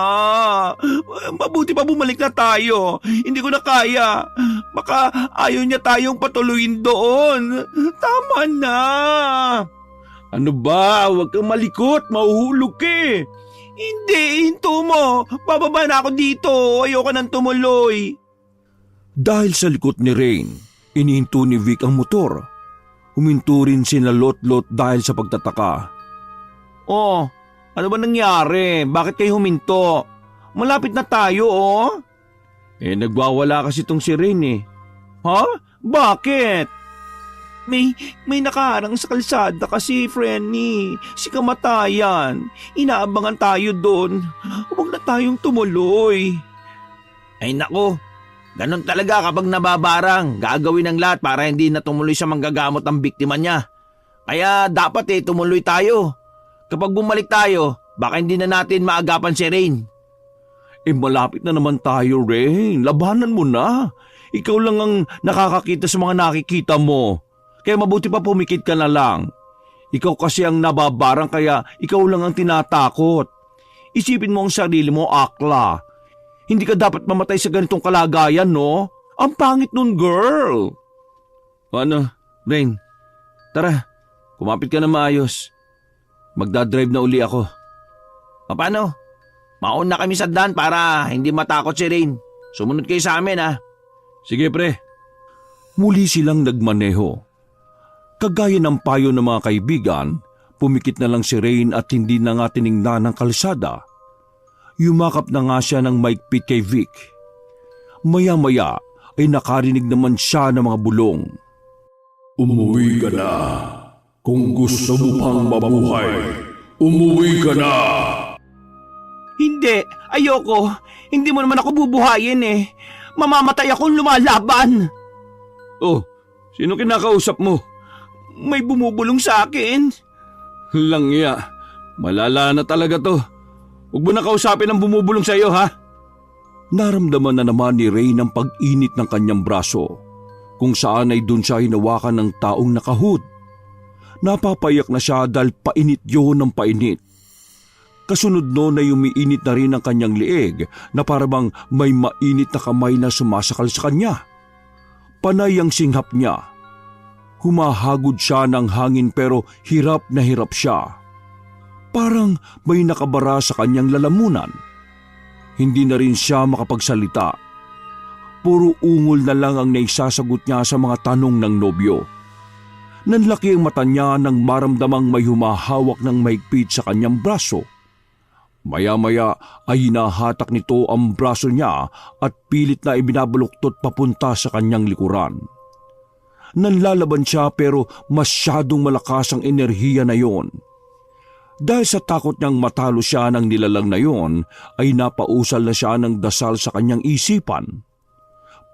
S2: Mabuti pa bumalik na tayo. Hindi ko na kaya. Baka ayaw niya tayong patuloyin doon. Tama na.
S1: Ano ba? Huwag kang malikot, mahuhulog ka eh.
S2: Hindi, hinto mo. Bababa na ako dito. Ayoko nang tumuloy.
S1: Dahil sa likod ni Rain, inihinto ni Vic ang motor. Huminto rin sina Lot-Lot dahil sa pagtataka.
S2: Oh, ano ba nangyari? Bakit kayo huminto? Malapit na tayo, oh.
S1: Nagwawala kasi tong si Rain eh.
S2: Ha? Bakit? May nakaharang sa kalsada kasi, Frenny. Si kamatayan. Inaabangan tayo doon. Huwag na tayong tumuloy. Ay nako, ganun talaga kapag nababarang. Gagawin ng lahat para hindi na tumuloy sa manggagamot ang biktima niya. Kaya dapat tumuloy tayo. Kapag bumalik tayo, baka hindi na natin maagapan si Rain.
S1: Malapit na naman tayo, Rain. Labanan mo na. Ikaw lang ang nakakakita sa mga nakikita mo. Kaya mabuti pa pumikit ka na lang. Ikaw kasi ang nababarang kaya ikaw lang ang tinatakot. Isipin mo ang sarili mo, akla. Hindi ka dapat mamatay sa ganitong kalagayan, no? Ang pangit nun, girl. Ano, Rain? Tara, kumapit ka na maayos. Magdadrive na uli ako.
S2: Paano? Mauna kami sa daan para hindi matakot si Rain. Sumunod kayo sa amin, ha?
S1: Sige, pre. Muli silang nagmaneho. Kagaya ng payo ng mga kaibigan, pumikit na lang si Rain at hindi na nga tiningnan ng kalsada. Yumakap na nga siya ng maigpit kay Vic. Maya-maya ay nakarinig naman siya ng mga bulong.
S3: Umuwi ka na. Kung gusto mo pang mabuhay, umuwi ka na.
S2: Hindi, ayoko. Hindi mo naman ako bubuhayin eh. Mamamatay akong lumalaban.
S1: Oh, sino kinakausap mo?
S2: May bumubulong sa akin.
S1: Langya, malala na talaga to. Huwag mo na kausapin ang bumubulong sa iyo, ha? Naramdaman na naman ni Rain ang pag-init ng kanyang braso, kung saan ay dun siya hinawakan ng taong nakahood. Napapayak na siya dahil painit yun ng painit. Kasunod noon ay umiinit na rin ang kanyang liig na parabang may mainit na kamay na sumasakal sa kanya. Panay ang singhap niya. Humahagod siya ng hangin pero hirap na hirap siya. Parang may nakabara sa kanyang lalamunan. Hindi na rin siya makapagsalita. Puro ungol na lang ang naisasagot niya sa mga tanong ng nobyo. Nanlaki ang mata niya nang maramdamang may humahawak ng mahigpit sa kanyang braso. Maya-maya ay hinahatak nito ang braso niya at pilit na ibinabaluktot papunta sa kanyang likuran. Nanlalaban siya pero masyadong malakas ang enerhiya na yon. Dahil sa takot niyang matalo siya ng nilalang na yon, ay napausal na siya ng dasal sa kanyang isipan.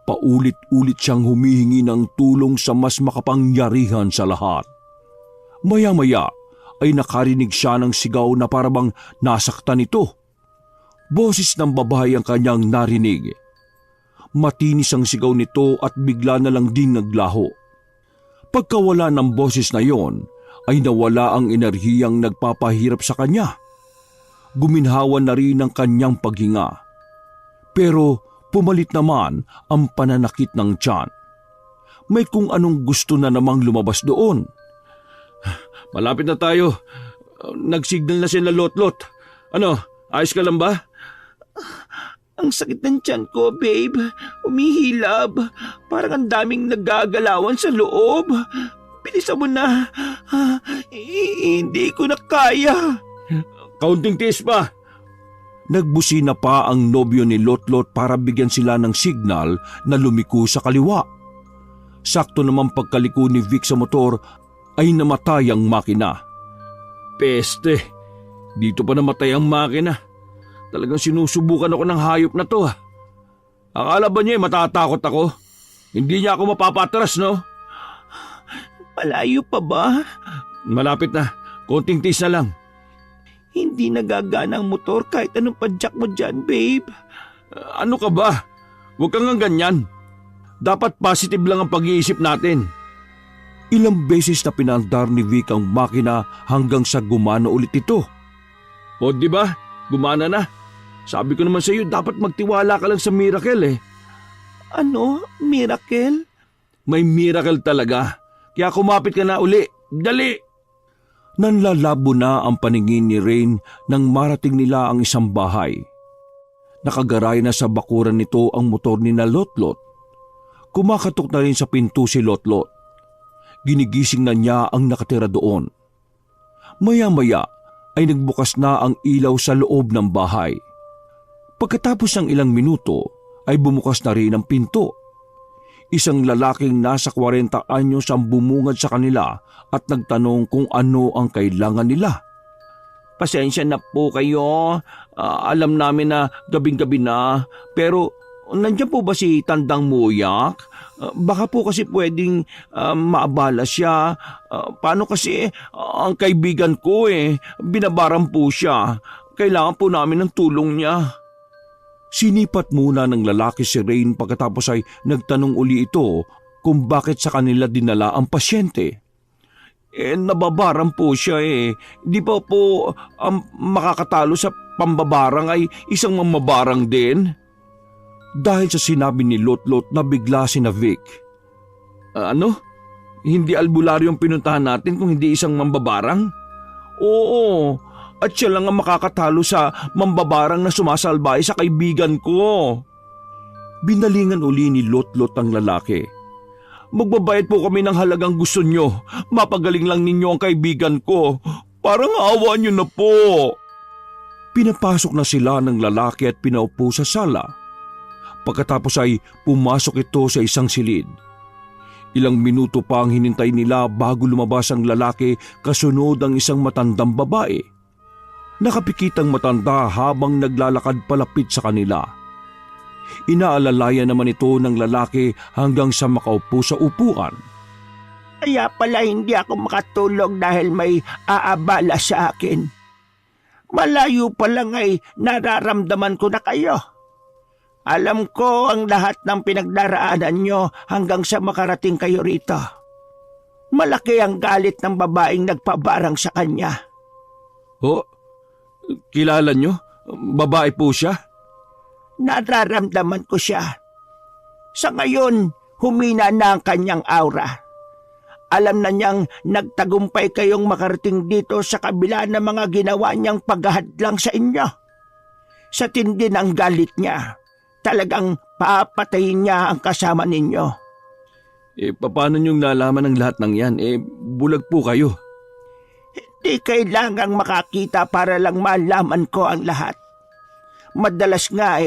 S1: Paulit-ulit siyang humihingi ng tulong sa mas makapangyarihan sa lahat. Maya-maya ay nakarinig siya ng sigaw na parabang nasaktan ito. Boses ng babae ang kanyang narinig. Matinis ang sigaw nito at bigla na lang ding naglaho. Pagkawala ng boses na yon, ay nawala ang enerhiyang nagpapahirap sa kanya. Guminhawa na rin ang kanyang paghinga. Pero pumalit naman ang pananakit ng tiyan. May kung anong gusto na namang lumabas doon.
S2: Malapit na tayo. Nagsignal na sila Lotlot. Ano, ayos ka lang ba?
S4: Ang sakit ng tiyan ko, babe. Umihilab. Parang ang daming nagagalawan sa loob. Bilisan mo na. Hindi ko na kaya.
S2: Kaunting tiis pa.
S1: Nagbusina pa ang nobyo ni Lotlot para bigyan sila ng signal na lumiko sa kaliwa. Sakto naman pagkaliko ni Vic sa motor ay namatay ang makina.
S2: Peste, dito pa namatay ang makina. Talagang sinusubukan ako ng hayop na to. Akala ba niya matatakot ako? Hindi niya ako mapapatras, no?
S4: Malayo pa ba?
S2: Malapit na. Konting tiis na lang.
S4: Hindi nagagana ang motor kahit anong padyak mo dyan, babe.
S2: Ano ka ba? Huwag kang nga ganyan. Dapat positive lang ang pag-iisip natin.
S1: Ilang beses na pinandar ni Vic ang makina hanggang sa gumana ulit ito.
S2: O di ba? Gumana na. Sabi ko naman sa iyo, dapat magtiwala ka lang sa miracle eh.
S4: Ano? Miracle?
S2: May miracle talaga. Kaya kumapit ka na uli. Dali!
S1: Nanlalabo na ang paningin ni Rain nang marating nila ang isang bahay. Nakagaray na sa bakuran nito ang motor ni na Lotlot. Kumakatok na rin sa pinto si Lotlot. Ginigising na niya ang nakatira doon. Maya-maya ay nagbukas na ang ilaw sa loob ng bahay. Pagkatapos ng ilang minuto ay bumukas na rin ang pinto. Isang lalaking nasa 40 anyos ang bumungad sa kanila at nagtanong kung ano ang kailangan nila.
S4: Pasensya na po kayo. Alam namin na gabing-gabi na. Pero nandiyan po ba si Tandang Muyak? Baka po kasi pwedeng maabala siya. Paano kasi ang kaibigan ko binabaran po siya. Kailangan po namin ng tulong niya.
S1: Sinipat muna ng lalaki si Rain pagkatapos ay nagtanong uli ito kung bakit sa kanila dinala ang pasyente.
S4: Nababarang po siya Di pa po makakatalo sa pambabarang ay isang mamabarang din.
S1: Dahil sa sinabi ni Lotlot na bigla si na Vic.
S2: Ano? Hindi albularyo ang pinuntahan natin kung hindi isang mambabarang?
S4: Oo. At siya lang ang makakatalo sa mambabarang na sumasalbay sa kaibigan ko.
S1: Binalingan uli ni Lotlot ang lalaki.
S4: Magbabayad po kami ng halagang gusto nyo. Mapagaling lang ninyo ang kaibigan ko. Parang awa nyo na po.
S1: Pinapasok na sila ng lalaki at pinaupo sa sala. Pagkatapos ay pumasok ito sa isang silid. Ilang minuto pa ang hinintay nila bago lumabas ang lalaki kasunod ang isang matandang babae. Nakapikitang matanda habang naglalakad palapit sa kanila. Inaalalayan naman ito ng lalaki hanggang sa makaupo sa upuan.
S4: Kaya pala hindi ako makatulog dahil may aabala sa akin. Malayo pa lang ay nararamdaman ko na kayo. Alam ko ang lahat ng pinagdaraanan nyo hanggang sa makarating kayo rito. Malaki ang galit ng babaeng nagpabarang sa kanya.
S2: Oh, kilala nyo? Babae po siya?
S4: Nararamdaman ko siya. Sa ngayon, humina na ang kanyang aura. Alam na niyang nagtagumpay kayong makarating dito sa kabila ng mga ginawa niyang paghahadlang sa inyo. Sa tindi ng galit niya, talagang papatayin niya ang kasama ninyo.
S2: Paano niyong nalaman ang lahat ng yan? Bulag po kayo.
S4: Di kailangang makakita para lang malaman ko ang lahat. Madalas nga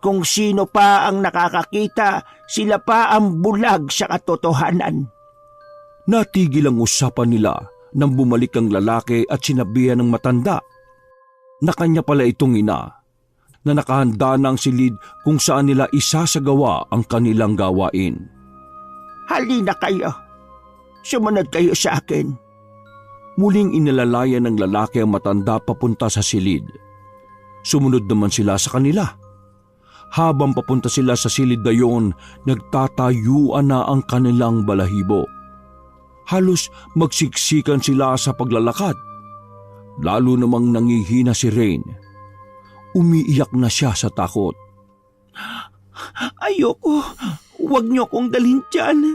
S4: kung sino pa ang nakakakita, sila pa ang bulag sa katotohanan.
S1: Natigil ang usapan nila nang bumalik ang lalaki at sinabihan ng matanda na kanya pala itong ina, na nakahanda na ang silid kung saan nila isasagawa ang kanilang gawain.
S4: Halina kayo. Sumunod kayo sa akin.
S1: Muling inilalayan ng lalaki ang matanda papunta sa silid. Sumunod naman sila sa kanila. Habang papunta sila sa silid na yon, nagtatayuan na ang kanilang balahibo. Halos magsiksikan sila sa paglalakad. Lalo namang nangihina si Rain. Umiiyak na siya sa takot.
S4: Ayoko. Huwag niyo akong dalhin dyan.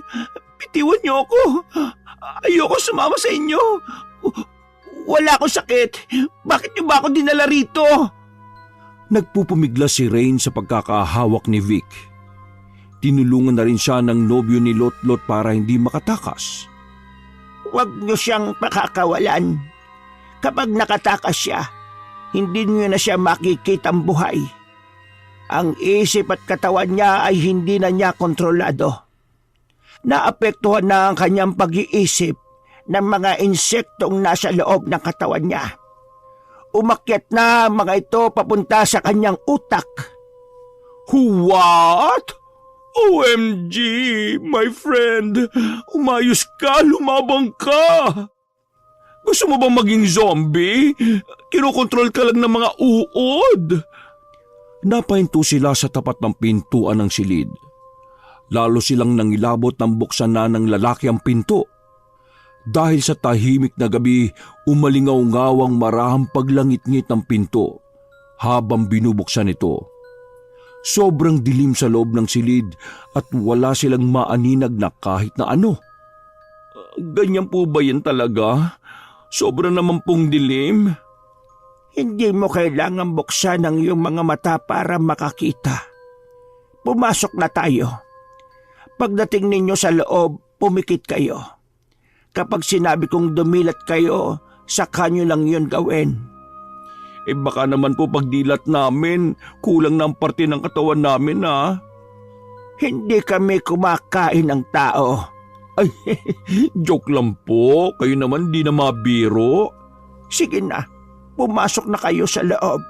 S4: Bitiwan niyo ako. Ayoko sumama sa inyo. Wala akong sakit. Bakit niyo ba ako dinala rito?
S1: Nagpupumiglas si Rain sa pagkakahawak ni Vic. Tinulungan na rin siya ng nobyo ni Lotlot para hindi makatakas.
S4: Huwag niyo siyang pakakawalan. Kapag nakatakas siya, hindi niyo na siya makikitang buhay. Ang isip at katawan niya ay hindi na niya kontrolado. Naapektuhan na ang kanyang pag-iisip ng mga insektong nasa loob ng katawan niya. Umakyat na ang mga ito papunta sa kanyang utak.
S1: What? OMG, my friend! Umayos ka, lumabang ka! Gusto mo bang maging zombie? Kinokontrol ka lang ng mga uod. Napahinto sila sa tapat ng pintuan ng silid. Lalo silang nangilabot nang buksan na ng lalaki ang pinto. Dahil sa tahimik na gabi, umalingaw-ngawang marahang paglangit-ngit ng pinto habang binubuksan ito. Sobrang dilim sa loob ng silid at wala silang maaninag na kahit na ano. Ganyan po ba yan talaga? Sobra naman pong dilim.
S4: Hindi mo kailangan buksan ang iyong mga mata para makakita. Pumasok na tayo. Pagdating ninyo sa loob, pumikit kayo. Kapag sinabi kong dumilat kayo, saka nyo lang yun gawin.
S1: Baka naman po pagdilat namin, kulang ng parte ng katawan namin ha.
S4: Hindi kami kumakain ng tao.
S1: Ay, joke lang po. Kayo naman di na mabiro.
S4: Sige na, pumasok na kayo sa loob.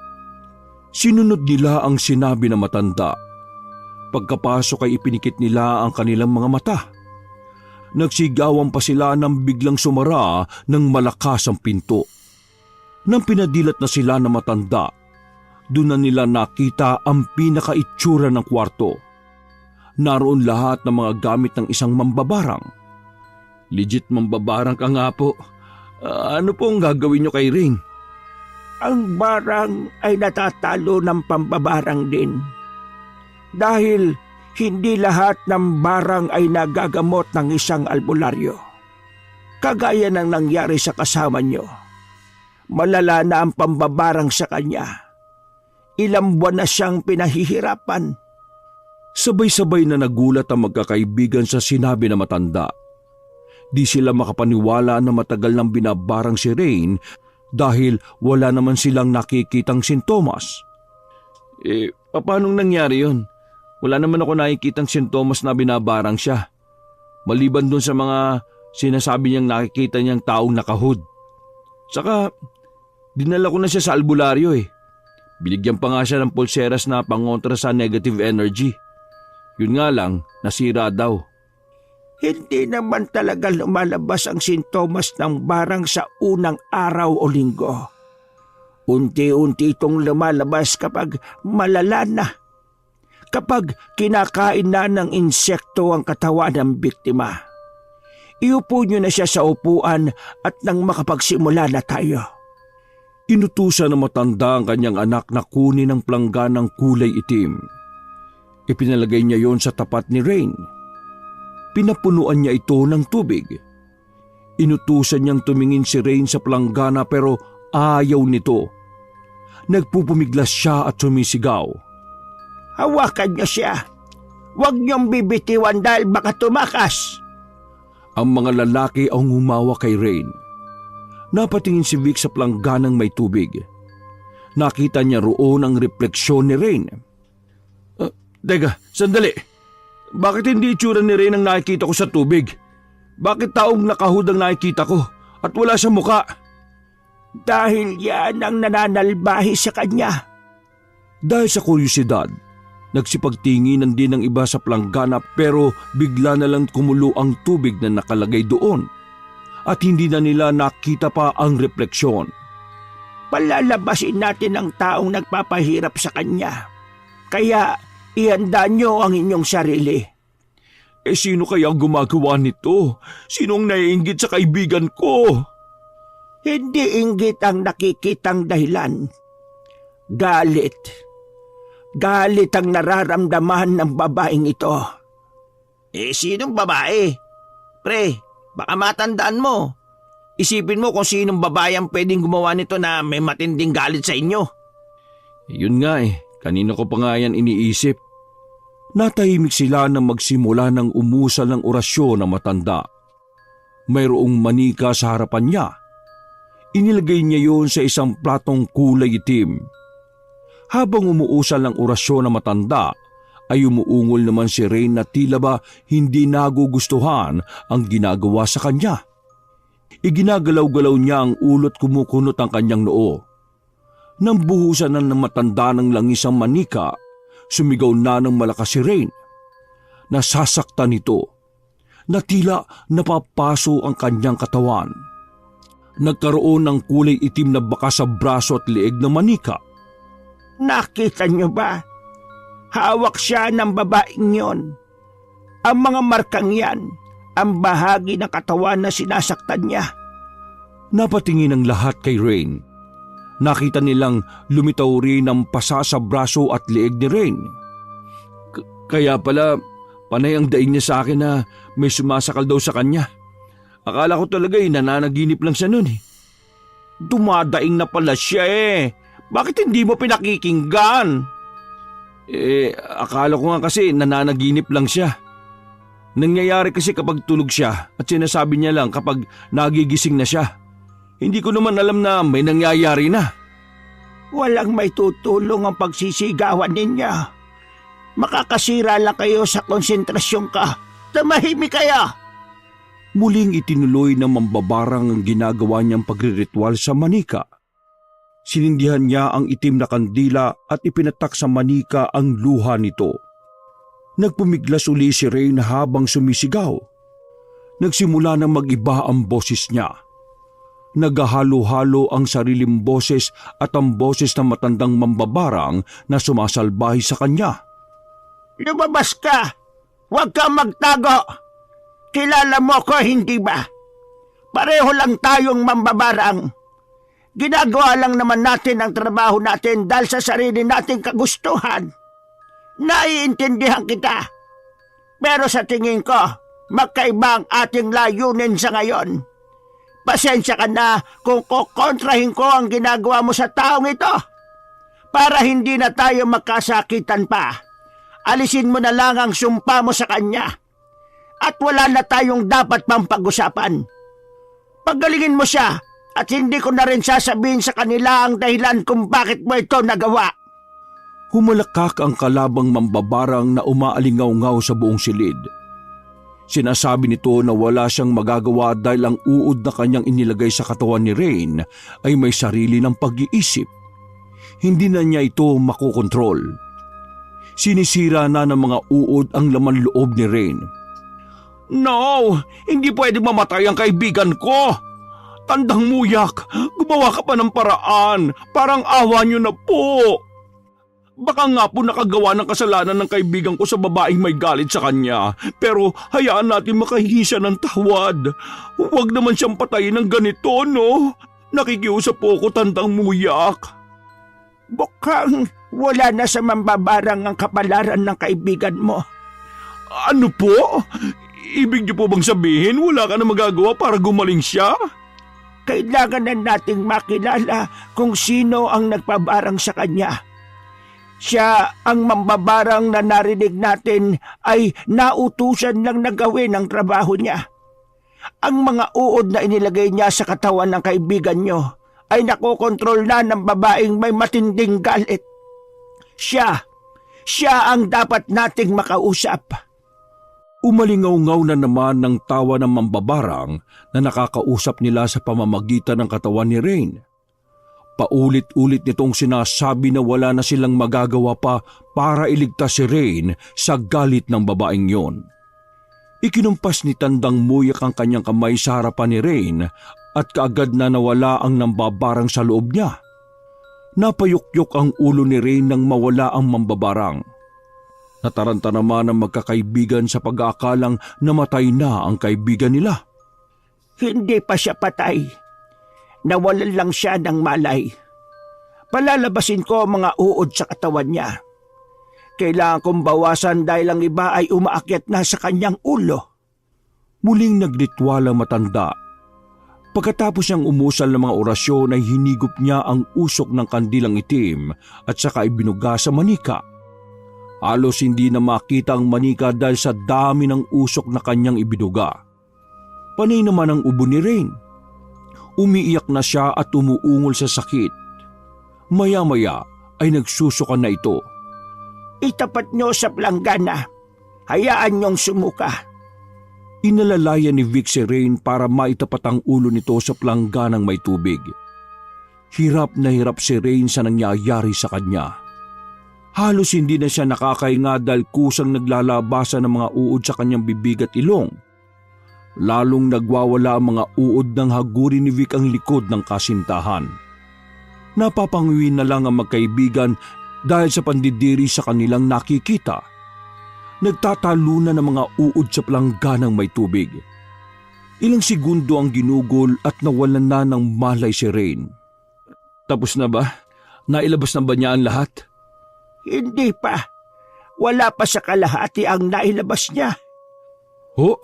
S1: Sinunod nila ang sinabi ng matanda. Pagkapasok ay ipinikit nila ang kanilang mga mata. Nagsigawan pa sila nang biglang sumara ng malakas ang pinto. Nang pinadilat na sila ng matanda, doon na nila nakita ang pinakaitsura ng kwarto. Naroon lahat ng mga gamit ng isang mambabarang. Legit mambabarang ka nga po. Ano pong gagawin nyo kay Rain?
S4: Ang barang ay natatalo ng pambabarang din. Dahil hindi lahat ng barang ay nagagamot ng isang albularyo. Kagaya ng nangyari sa kasama nyo. Malala na ang pambabarang sa kanya. Ilang buwan na siyang pinahihirapan.
S1: Sabay-sabay na nagulat ang magkakaibigan sa sinabi na matanda. Di sila makapaniwala na matagal nang binabarang si Rain dahil wala naman silang nakikitang sintomas. Paano nangyari yon? Wala naman ako nakikitang sintomas na binabarang siya. Maliban dun sa mga sinasabi niyang nakikita niyang taong nakahood. Saka, dinala ko na siya sa albularyo eh. Binigyan pa nga siya ng pulseras na pangontra sa negative energy. Yun nga lang, nasira daw.
S4: Hindi naman talaga lumalabas ang sintomas ng barang sa unang araw o linggo. Unti-unti itong lumalabas kapag malala na. Kapag kinakain na ng insekto ang katawan ng biktima. Iupo nyo na siya sa upuan at nang makapagsimula na tayo.
S1: Inutusan ng matanda ang kanyang anak na kunin ang plangganang kulay itim. Ipinalagay niya yon sa tapat ni Rain. Pinapunuan niya ito ng tubig. Inutusan niyang tumingin si Rain sa planggana pero ayaw nito. Nagpupumiglas siya at sumisigaw.
S4: Hawakan niyo siya. Huwag niyong bibitiwan dahil baka tumakas.
S1: Ang mga lalaki ang humawa kay Rain. Napatingin si Vic sa plangganang may tubig. Nakita niya roon ang refleksyon ni Rain. Teka, sandali. Bakit hindi itsura ni Rain ang nakikita ko sa tubig? Bakit taong nakahood ang nakikita ko? at wala sa muka?
S4: Dahil yan ang nananalbahi sa kanya.
S1: Dahil sa kuryosidad, nagsipagtinginan din ng iba sa planggana pero bigla na lang kumulo ang tubig na nakalagay doon at hindi na nila nakita pa ang refleksyon.
S4: Palalabasin natin ang taong nagpapahirap sa kanya. Kaya ihanda nyo ang inyong sarili.
S1: Sino kaya ang gumagawa nito? Sinong naiinggit sa kaibigan ko?
S4: Hindi inggit ang nakikitang dahilan. Galit. Galit ang nararamdaman ng babaeng ito.
S2: Sinong babae? Pre, baka matandaan mo. Isipin mo kung sinong babae ang pwedeng gumawa nito na may matinding galit sa inyo.
S1: Yun nga kanina ko pa nga yan iniisip. Natahimik sila nang magsimula ng umusal ng orasyon na matanda. Mayroong manika sa harapan niya. Inilagay niya yon sa isang platong kulay itim. Habang umuusal ng orasyon na matanda, ay umuungol naman si Rain na tila ba hindi nagugustuhan ang ginagawa sa kanya. Iginagalaw-galaw niya ang ulo't kumukunot ang kanyang noo. Nang buhusan na ng matanda ng langis ang manika, sumigaw na ng malakas si Rain. Nasasaktan ito, na tila napapaso ang kanyang katawan. Nagkaroon ng kulay itim na baka sa braso at leeg ng manika.
S4: Nakita nyo ba? Hawak siya ng babaeng yon. Ang mga markang yan, ang bahagi ng katawan na sinasaktan niya.
S1: Napatingin ang lahat kay Rain. Nakita nilang lumitaw rin ang pasa sa braso at leeg ni Rain. Kaya pala, panay ang daing niya sa akin na may sumasakal daw sa kanya. Akala ko talaga nananaginip lang siya nun.
S2: Dumadaing na pala siya Bakit hindi mo pinakikinggan?
S1: Akala ko nga kasi nananaginip lang siya. Nangyayari kasi kapag tulog siya at sinasabi niya lang kapag nagigising na siya. Hindi ko naman alam na may nangyayari na.
S4: Walang may tutulong ang pagsisigawan ninyo. Makakasira lang kayo sa konsentrasyon ka. Tumahimik kayo!
S1: Muling itinuloy ng mambabarang ang ginagawa niyang pagriritual sa manika. Sinindihan niya ang itim na kandila at ipinatak sa manika ang luha nito. Nagpumiglas uli si Rain habang sumisigaw. Nagsimula na mag-iba ang boses niya. Naghahalo-halo ang sariling boses at ang boses ng matandang mambabarang na sumasalbahe sa kanya.
S4: Lumabas ka! Huwag kang magtago! Kilala mo ko, hindi ba? Pareho lang tayong mambabarang. Ginagawa lang naman natin ang trabaho natin dahil sa sarili nating kagustuhan. Naiintindihan kita. Pero sa tingin ko, magkaiba ang ating layunin sa ngayon. Pasensya ka na kung kukontrahin ko ang ginagawa mo sa taong ito. Para hindi na tayo magkasakitan pa, alisin mo na lang ang sumpa mo sa kanya. At wala na tayong dapat pang pag-usapan. Paggalingin mo siya at hindi ko na rin sasabihin sa kanila ang dahilan kung bakit mo ito nagawa.
S1: Humalakak ang kalabang mambabarang na umaalingaw-ngaw sa buong silid. Sinasabi nito na wala siyang magagawa dahil ang uod na kanyang inilagay sa katawan ni Rain ay may sarili ng pag-iisip. Hindi na niya ito makokontrol. Sinisira na ng mga uod ang laman loob ni Rain.
S2: No! Hindi pwede mamatay ang kaibigan ko! Tandang muyak, gumawa ka pa ng paraan. Parang awa niyo na po. Baka nga po nakagawa ng kasalanan ng kaibigan ko sa babaeng may galit sa kanya. Pero hayaan natin makahingi siya ng tawad. Huwag naman siyang patayin ng ganito, no? Nakikiusap po ako, tandang muyak.
S4: Bukang wala na sa mambabarang ang kapalaran ng kaibigan mo.
S2: Ano po? Ibig niyo po bang sabihin wala ka na magagawa para gumaling siya?
S4: Kailangan na nating makilala kung sino ang nagpabarang sa kanya. Siya ang mambabarang na narinig natin ay nautusan lang na gawin ang trabaho niya. Ang mga uod na inilagay niya sa katawan ng kaibigan niyo ay nakokontrol na ng babaeng may matinding galit. Siya ang dapat nating makausap.
S1: Umalingaw-ngaw na naman ng tawa ng mambabarang na nakakausap nila sa pamamagitan ng katawan ni Rain. Paulit-ulit nitong sinasabi na wala na silang magagawa pa para iligtas si Rain sa galit ng babaeng yon. Ikinumpas ni Tandang Muyak ang kanyang kamay sa harapan ni Rain at kaagad na nawala ang nambabarang sa loob niya. Napayukyok ang ulo ni Rain nang mawala ang mambabarang. Nataranta naman ang magkakaibigan sa pag-aakalang namatay na ang kaibigan nila.
S4: Hindi pa siya patay. Nawalan lang siya ng malay. Palalabasin ko ang mga uod sa katawan niya. Kailangan kong bawasan dahil ang iba ay umaakyat na sa kanyang ulo.
S1: Muling nagritwal ang matanda. Pagkatapos niyang umusal ng mga orasyon ay hinigop niya ang usok ng kandilang itim at saka ibinuga sa manika. Halos hindi na makita ang manika dahil sa dami ng usok na kanyang ibinuga. Panay naman ang ubo ni Rain. Umiiyak na siya at umuungol sa sakit. Maya-maya ay nagsusuka na ito.
S4: Itapat niyo sa planggana. Hayaan niyong sumuka.
S1: Inalalayan ni Vic si Rain para maitapat ang ulo nito sa plangganang may tubig. Hirap na hirap si Rain sa nangyayari sa kanya. Halos hindi na siya nakakahinga dahil kusang naglalabasan ng mga uod sa kanyang bibig at ilong. Lalong nagwawala ang mga uod ng haguri ni Vic ang likod ng kasintahan. Napapanguwi na lang ang magkaibigan dahil sa pandidiri sa kanilang nakikita. Nagtatalunan ng mga uod sa plangganang may tubig. Ilang segundo ang ginugol at nawalan na ng malay si Rain. Tapos na ba? Nailabas na ba niya ang lahat?
S4: Hindi pa. Wala pa sa kalahati ang nailabas niya.
S1: Ho?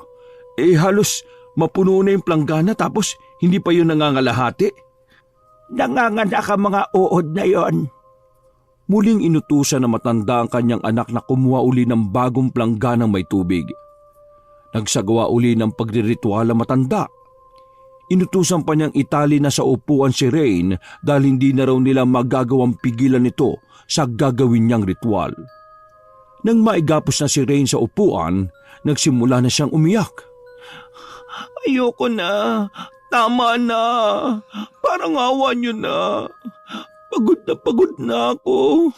S1: Halos mapuno na yung planggana tapos hindi pa yun nangangalahati?
S4: Nanganganak ang mga uod na yon.
S1: Muling inutusan na matanda ang kanyang anak na kumuha uli ng bagong plangganang may tubig. Nagsagawa uli ng pagriritual ang matanda. Inutusan pa niyang itali na sa upuan si Rain dahil hindi na raw nila magagawang pigilan ito sa gagawin niyang ritual. Nang maigapos na si Rain sa upuan, nagsimula na siyang umiyak.
S2: Ayoko na. Tama na. Parang awa niyo na. Pagod na ako.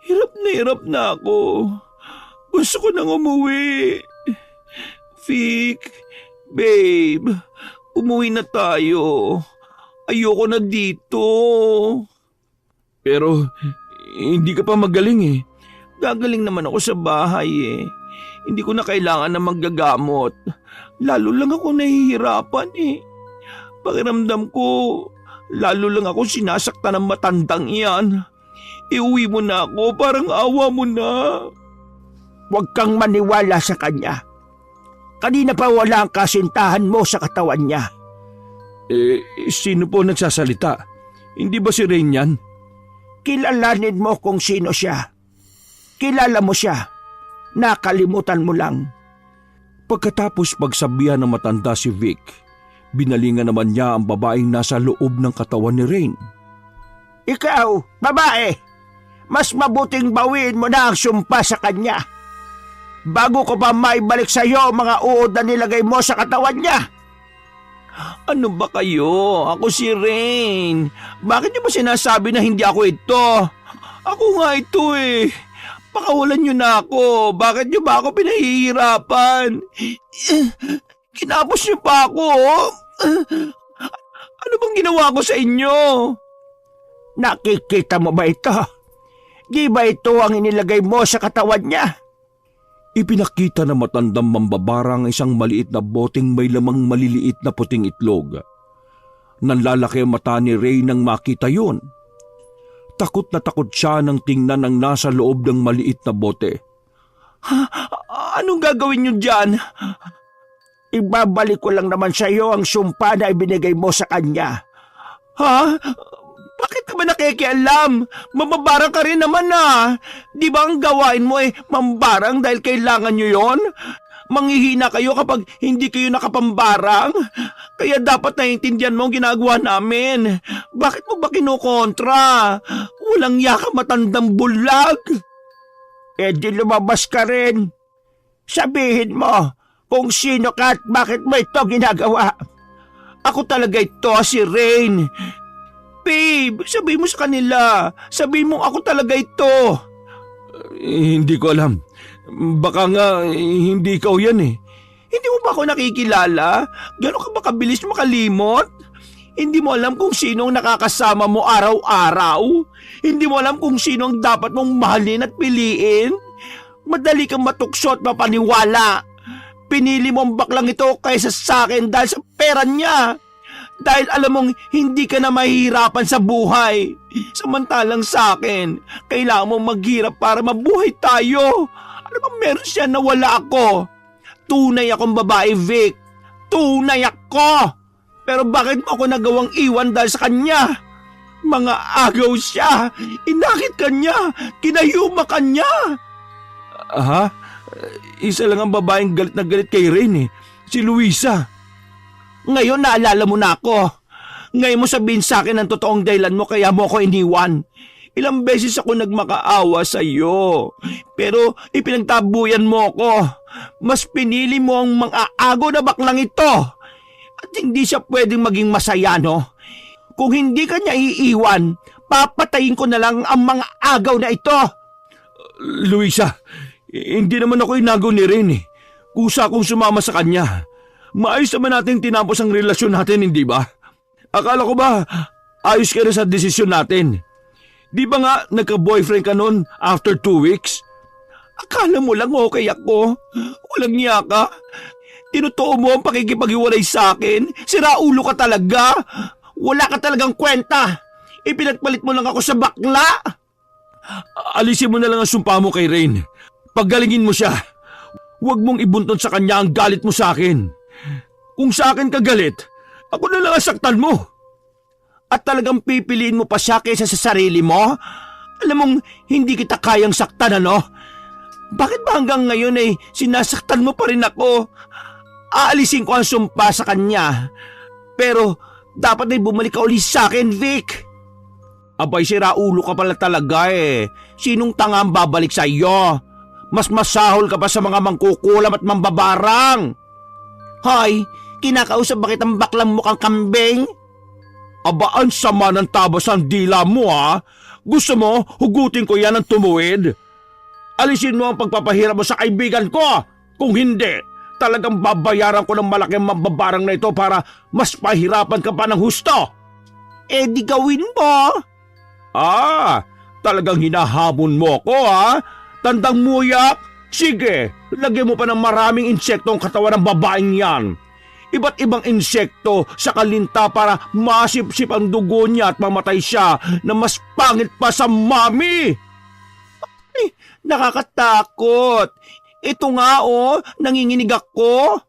S2: Hirap na ako. Gusto ko nang umuwi. Vic, babe, umuwi na tayo. Ayoko na dito. Pero hindi ka pa magaling eh. Gagaling naman ako sa bahay eh. Hindi ko na kailangan na maggagamot. Lalo lang ako nahihirapan eh. Pakiramdam ko, lalo lang ako sinasaktan ng matandang iyan. Iuwi mo na ako, parang awa mo na.
S4: Huwag kang maniwala sa kanya. Kanina pa wala ang kasintahan mo sa katawan niya.
S1: Sino po nagsasalita? Hindi ba si Rain yan?
S4: Kilalanin mo kung sino siya. Kilala mo siya. Nakalimutan mo lang.
S1: Pagkatapos pagsabihan ng matanda si Vic, binalingan naman niya ang babaeng nasa loob ng katawan ni Rain.
S4: Ikaw, babae, mas mabuting bawiin mo na ang sumpa sa kanya. Bago ko pa maibalik sa iyo mga uod na nilagay mo sa katawan niya.
S2: Ano ba kayo? Ako si Rain. Bakit niyo ba sinasabi na hindi ako ito? Ako nga ito eh. Pakawalan niyo na ako. Bakit niyo ba ako pinahihirapan? Kinapos niyo pa ako. Ano bang ginawa ko sa inyo?
S4: Nakikita mo ba ito? Di ba ito ang inilagay mo sa katawan niya?
S1: Ipinakita ng matandang mambabarang isang maliit na boteng may lamang maliliit na puting itlog. Nanlalaki ang mata ni Ray nang makita yun. Takot na takot siya nang tingnan ang nasa loob ng maliit na bote.
S2: Anong gagawin niyo dyan?
S4: Ibabalik ko lang naman sa iyo ang sumpa na ibinigay mo sa kanya.
S2: Ha? Bakit ka ba nakikialam? Mababarang ka rin naman ah. Di ba ang gawain mo eh mambarang dahil kailangan nyo yon? Manghihina kayo kapag hindi kayo nakapambarang. Kaya dapat naiintindihan mo ang ginagawa namin. Bakit mo ba kinukontra? Walang yaka matandang bulag.
S4: Eh di lumabas ka rin. Sabihin mo kung sino ka at bakit mo ito ginagawa.
S2: Ako talaga ito, si Rain. Babe, sabihin mo sa kanila. Sabihin mo ako talaga ito.
S1: Hindi ko alam. Baka nga hindi ikaw yan eh.
S2: Hindi mo ba ako nakikilala? Gano'n ka ba kabilis makalimot? Hindi mo alam kung sino ang nakakasama mo araw-araw? Hindi mo alam kung sino ang dapat mong mahalin at piliin? Madali kang matukso at mapaniwala. Pinili mo ang baklang ito kaysa sa akin dahil sa pera niya. Dahil alam mong hindi ka na mahihirapan sa buhay. Samantalang sa akin, kailangan mong maghirap para mabuhay tayo. Ano ba meron siya na wala ako? Tunay akong babae, Vic. Tunay ako. Pero bakit mo ako nagawang iwan dahil sa kanya? Mga agaw siya. Inakit ka niya. Kinayuma ka niya.
S1: Ha? Isa lang ang babaeng galit na galit kay Rain eh. Si Luisa.
S2: Ngayon naalala mo na ako. Ngayon mo sabihin sa akin ang totoong dahilan mo kaya mo ako iniwan. Ilang beses ako nagmakaawa sa iyo. Pero ipinagtabuyan mo ako. Mas pinili mo ang mga agaw na baklang ito. At hindi siya pwedeng maging masaya, no? Kung hindi ka niya iiwan, papatayin ko na lang ang mga agaw na ito.
S1: Luisa, hindi naman ako inagaw ni Rain eh. Kusa akong sumama sa kanya. Maayos naman natin tinapos ang relasyon natin, hindi ba? Akala ko ba ayos ka na sa desisyon natin? Di ba nga nagka-boyfriend ka noon after 2 weeks?
S2: Akala mo lang okay ako? Walang niya ka? Tinutuo mo ang pakikipaghiwalay sa akin? Sira ulo ka talaga? Wala ka talagang kwenta? Ipinagpalit mo lang ako sa bakla?
S1: Alisin mo na lang ang sumpa mo kay Rain. Paggalingin mo siya. Huwag mong ibunton sa kanya ang galit mo sa akin. Kung sa akin ka galit, ako na lang ang saktan mo.
S2: At talagang pipiliin mo pa siya kaysa sa sarili mo? Alam mong hindi kita kayang saktan, ano? Bakit ba hanggang ngayon ay sinasaktan mo pa rin ako? Aalisin ko ang sumpa sa kanya. Pero dapat ay bumalik ka ulit sa akin, Vic. Abay, sira ulo ka pala talaga eh. Sinong tanga ang babalik sa iyo? Mas masahol ka pa sa mga mangkukulam at mambabarang. Hoy, kinakausap bakit ang baklang mukhang kambing?
S1: Aba, ang sama ng tabas ng dila mo ha? Gusto mo, hugutin ko yan ng tumuwid? Alisin mo ang pagpapahirap mo sa kaibigan ko. Kung hindi, talagang babayaran ko ng malaking mambabarang na ito para mas pahirapan ka pa ng husto.
S2: Eh di gawin mo.
S1: Talagang hinahamon mo ko ha? Tandang muyak? Sige, lagyan mo pa ng maraming insekto ang katawan ng babaeng yan. Iba't ibang insekto sa kalinta para masipsip ang dugo niya at mamatay siya na mas pangit pa sa mami.
S2: Ay, nakakatakot. Ito nga nanginginig ako.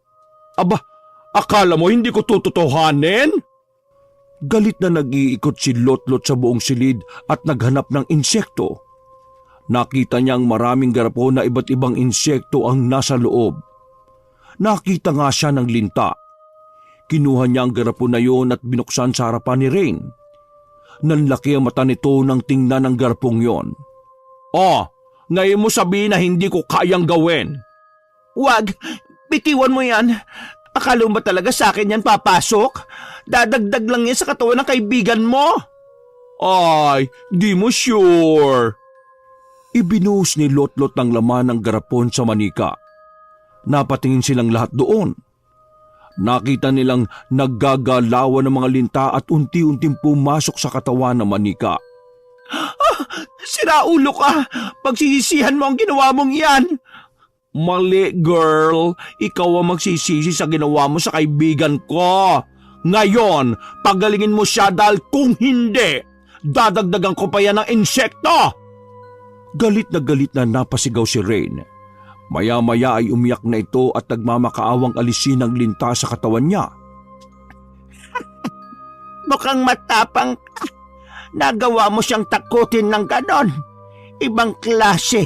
S1: Aba, akala mo hindi ko tututuhanin? Galit na nag-iikot si Lotlot sa buong silid at naghanap ng insekto. Nakita niyang maraming garapon na iba't ibang insekto ang nasa loob. Nakita nga siya ng linta. Kinuha niya ang garapon na yun at binuksan sa harapan ni Rain. Nanlaki ang mata nito nang tingnan ang garapong yon.
S2: Ngayon mo sabihin na hindi ko kayang gawin. Wag, bitiwan mo yan. Akala mo ba talaga sa akin yan papasok? Dadagdag lang yan sa katawan ng kaibigan mo.
S1: Ay, di mo sure. Ibinuhos ni Lotlot ng laman ng garapon sa manika. Napatingin silang lahat doon. Nakita nilang naggagalawan ng mga linta at unti-unting pumasok sa katawan ng manika.
S2: Sira ulo ka! Pagsisisihan mo ang ginawa mong yan! Mali, girl. Ikaw ang magsisisi sa ginawa mo sa kaibigan ko. Ngayon, pagalingin mo siya dahil kung hindi, dadagdagan ko pa yan ng insekto!
S1: Galit na napasigaw si Rain. Maya-maya ay umiyak na ito at nagmamakaawang alisin ang linta sa katawan niya.
S4: Mukhang matapang ka. Nagawa mo siyang takutin ng ganon. Ibang klase.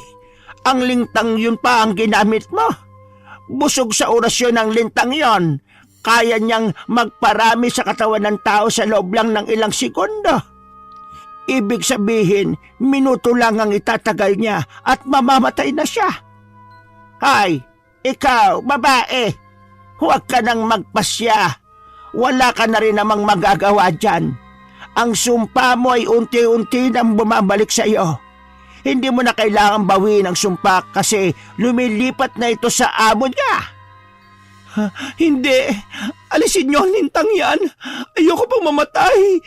S4: Ang lintang yun pa ang ginamit mo. Busog sa orasyon ng lintang yon. Kaya niyang magparami sa katawan ng tao sa loob lang ng ilang segundo. Ibig sabihin, minuto lang ang itatagal niya at mamamatay na siya. Hay, Ikaw, babae, huwag ka nang magpasya. Wala ka na rin namang magagawa dyan. Ang sumpa mo ay unti-unti nang bumabalik sa iyo. Hindi mo na kailangang bawiin ang sumpa kasi lumilipat na ito sa amo niya.
S2: Hindi. Alisin niyo ang lintang yan. Ayoko pang mamatay.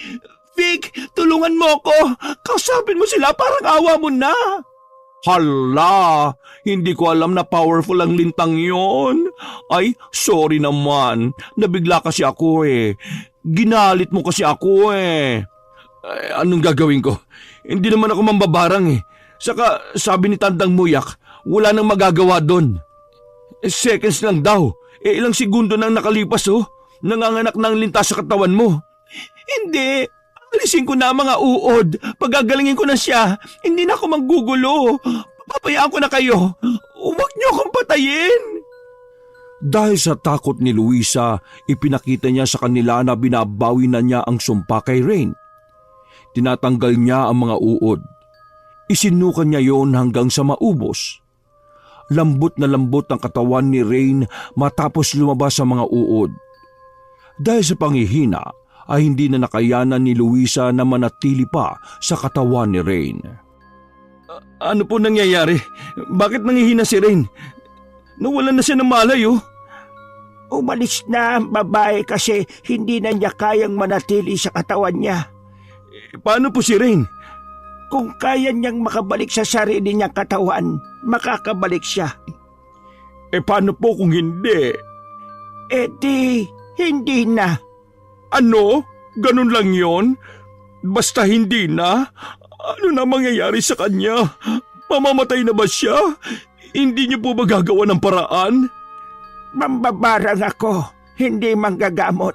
S2: Vic, tulungan mo ako. Kausapin mo sila, parang awa mo na. Hala, hindi ko alam na powerful ang lintang yon. Ay, sorry naman. Nabigla kasi ako eh. Ginalit mo kasi ako eh. Ay, anong gagawin ko? Hindi naman ako mambabarang eh. Saka sabi ni Tandang Muyak, wala nang magagawa doon. Seconds lang daw. Ilang segundo nang nakalipas oh. Nanganganak ng linta sa katawan mo. Hindi. Alisin ko na ang mga uod. Pagagalingin ko na siya. Hindi na ako manggugulo. Papayaan ko na kayo. Huwag niyo akong patayin.
S1: Dahil sa takot ni Luisa, ipinakita niya sa kanila na binabawi na niya ang sumpa kay Rain. Tinatanggal niya ang mga uod. Isinukan niya yon hanggang sa maubos. Lambot na lambot ang katawan ni Rain matapos lumabas ang mga uod. Dahil sa panghihina, ay hindi na nakayanan ni Luisa na manatili pa sa katawan ni Rain.
S2: Ano po nangyayari? Bakit nangihina si Rain? Nawalan na siya ng malay oh.
S4: Umalis na ang babae kasi hindi na niya kayang manatili sa katawan niya.
S2: Paano po si Rain?
S4: Kung kaya niyang makabalik sa sarili niyang katawan, makakabalik siya.
S2: Paano po kung hindi?
S4: Di, hindi na.
S2: Ano? Ganun lang yon? Basta hindi na? Ano na mangyayari sa kanya? Mamamatay na ba siya? Hindi niyo po ba gagawa ng paraan?
S4: Mambabarang ako, hindi manggagamot.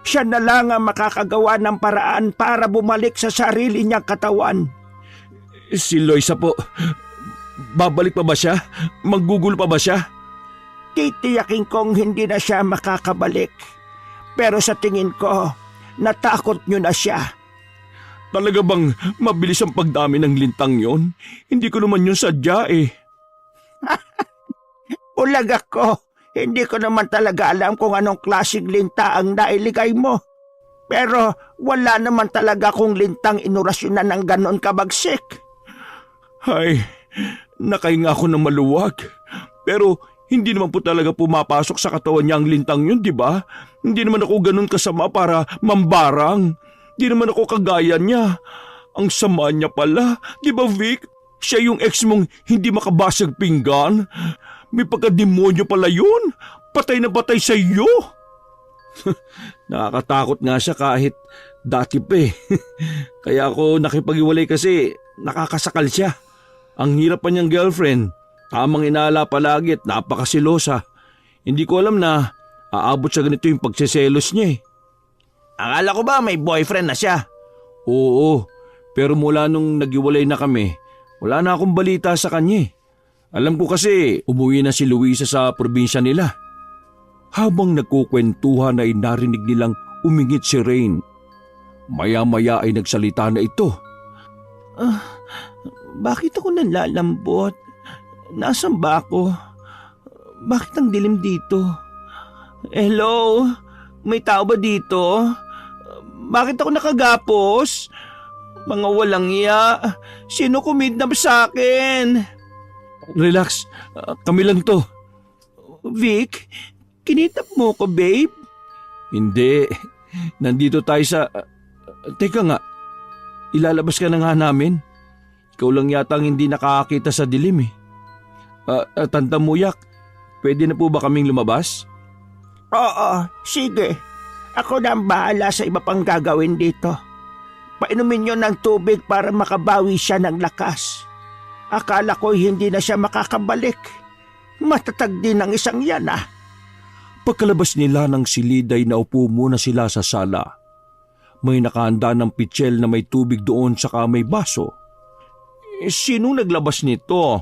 S4: Siya na lang ang makakagawa ng paraan para bumalik sa sarili niyang katawan.
S2: Si Loisa po, babalik pa ba siya? Maggugulo pa ba siya?
S4: Titiyakin kong hindi na siya makakabalik. Pero sa tingin ko, natakot niyo na siya.
S2: Talaga bang mabilis ang pagdami ng lintang yon? Hindi ko naman yun sadya eh.
S4: Ulag ako. Hindi ko naman talaga alam kung anong klaseng linta ang nailigay mo. Pero wala naman talaga kung lintang inurasyonan ng ganon kabagsik.
S2: Ay, nakahinga ako ng maluwag. Pero hindi naman po talaga pumapasok sa katawan niya ang lintang yun, di ba? Hindi naman ako ganun kasama para mambarang. Hindi naman ako kagaya niya. Ang sama niya pala, di ba Vic? Siya yung ex mong hindi makabasag pinggan. May pagka-demonyo pala yun. Patay na patay sa iyo. Nakakatakot nga siya kahit dati pa eh. Kaya ako nakipag-iwalay kasi nakakasakal siya. Ang hirap pa niyang girlfriend. Tamang inala palagi at napakasilosa. Hindi ko alam na aabot sa ganito yung pagseselos niya eh.
S4: Akala ko ba may boyfriend na siya?
S1: Oo, pero mula nung nag-iwalay na kami, wala na akong balita sa kanya eh. Alam ko kasi umuwi na si Luisa sa probinsya nila. Habang nagkukwentuhan ay narinig nilang umingit si Rain. Maya-maya ay nagsalita na ito.
S2: Bakit ako nalalambot? Nasaan ba ako? Bakit ang dilim dito? Hello? May tao ba dito? Bakit ako nakagapos? Mga walang iya. Sino kumidnap sa akin?
S1: Relax, kami lang to.
S2: Vic, kinitap mo ko, babe?
S1: Hindi, nandito tayo sa... Teka nga, ilalabas ka na nga namin. Ikaw lang yata ang hindi nakakakita sa dilim eh. Tanda Muyak, pwede na po ba kaming lumabas?
S4: Oo, sige. Ako na ang bahala sa iba pang gagawin dito. Painumin niyo ng tubig para makabawi siya ng lakas. Akala ko hindi na siya makakabalik. Matatag din ang isang yan ah.
S1: Pagkalabas nila ng silid ay naupo muna sila sa sala. May nakahanda ng pitsil na may tubig doon saka may baso.
S2: Sinong naglabas nito?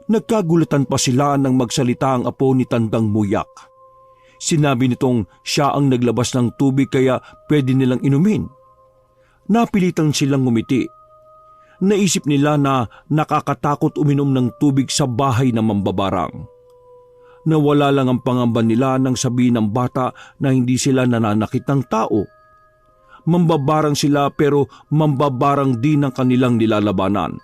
S1: Nagkagulatan pa sila nang magsalita ang apo ni Tandang Muyak. Sinabi nitong siya ang naglabas ng tubig kaya pwede nilang inumin. Napilitan silang ngumiti. Naisip nila na nakakatakot uminom ng tubig sa bahay ng mambabarang. Nawala lang ang pangamba nila nang sabihin ng bata na hindi sila nananakit ng tao. Mambabarang sila pero mambabarang din ang kanilang nilalabanan.